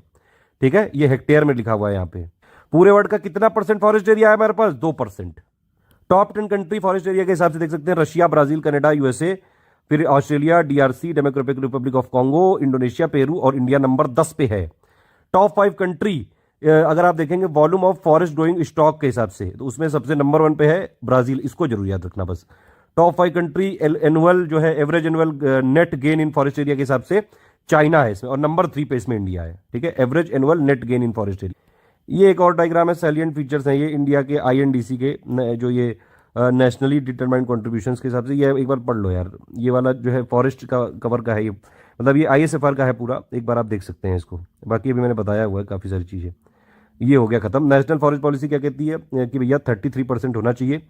ठीक है, ये हेक्टेयर में लिखा हुआ है यहाँ पे। पूरे वर्ल्ड का कितना परसेंट फॉरेस्ट एरिया है हमारे पास, 2%। टॉप 10 कंट्री फॉरेस्ट एरिया के हिसाब से देख सकते हैं, रशिया, ब्राजील, कनाडा, यूएसए, फिर Australia, DRC, democratic Republic of Congo, Indonesia, Peru, और इंडिया नंबर 10 पे है। टॉप 5 कंट्री अगर आप देखेंगे volume of forest growing stock के हिसाब से, तो उसमें सबसे नंबर 1 पे है ब्राजील। इसको जरूर याद रखना बस। टॉप 5 कंट्री एनुअल जो है average annual net gain in forest area के हिसाब से चाइना है इसमें, और नंबर 3 पे इसमें इंडिया है। ठीक है, average annual net gain in forest area. ये एक और डायग्राम है, सैलिएंट फीचर्स हैं ये इंडिया के आईएनडीसी के, जो ये नेशनली डिटरमाइंड कॉन्ट्रीब्यूशंस के हिसाब से। ये एक बार पढ़ लो यार, ये वाला जो है फॉरेस्ट का कवर का है, ये मतलब ये आईएसएफआर का है पूरा, एक बार आप देख सकते हैं इसको। बाकी अभी मैंने बताया हुआ है काफ़ी सारी चीज़ें। ये हो गया खत्म। नेशनल फॉरेस्ट पॉलिसी क्या कहती है कि भैया 33% होना चाहिए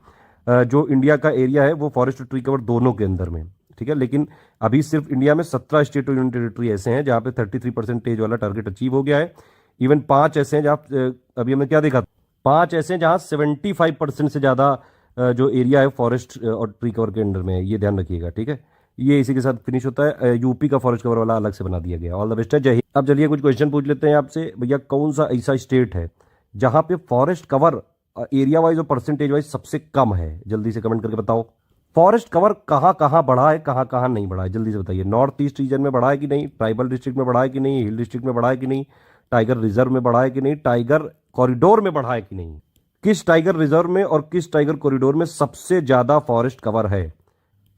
जो इंडिया का एरिया है वो फॉरेस्ट ट्री कवर दोनों के अंदर में। ठीक है, लेकिन अभी सिर्फ इंडिया में 17 स्टेट और यूनियन टेरिटरी ऐसे हैं जहाँ पे 33% वाला टारगेट अचीव हो गया है। इवन 5 ऐसे हैं जहाँ अभी हमने क्या देखा, 5 ऐसे हैं जहाँ 75% से ज़्यादा जो एरिया है फॉरेस्ट और ट्री कवर के अंडर में है। ये ध्यान रखिएगा। ठीक है, ये इसी के साथ फिनिश होता है। यूपी का फॉरेस्ट कवर वाला अलग से बना दिया गया। ऑल द बेस्ट है, जय हिंद। अब चलिए कुछ क्वेश्चन पूछ लेते हैं आपसे। भैया कौन सा ऐसा स्टेट है जहां पे फॉरेस्ट कवर एरिया वाइज और परसेंटेज वाइज सबसे कम है, जल्दी से कमेंट करके बताओ। फॉरेस्ट कवर कहां कहां बढ़ा है, कहां कहां नहीं बढ़ा है, जल्दी से बताइए। नॉर्थ ईस्ट रीजन में बढ़ा है कि नहीं, ट्राइबल डिस्ट्रिक्ट में बढ़ा है कि नहीं, हिल डिस्ट्रिक्ट में बढ़ा है कि नहीं, टाइगर रिजर्व में बढ़ा है कि नहीं, टाइगर कॉरिडोर में बढ़ा है कि नहीं। किस टाइगर रिजर्व में और किस टाइगर कॉरिडोर में सबसे ज्यादा फॉरेस्ट कवर है,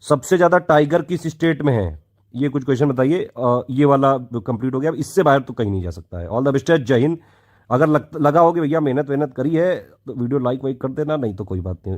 सबसे ज्यादा टाइगर किस स्टेट में है, ये कुछ क्वेश्चन बताइए। ये वाला कंप्लीट हो गया, इससे बाहर तो कहीं नहीं जा सकता है। ऑल द बेस्ट है, जय हिंद। अगर लगा हो कि भैया मेहनत करी है तो वीडियो लाइक वाइक कर देना, नहीं तो कोई बात नहीं।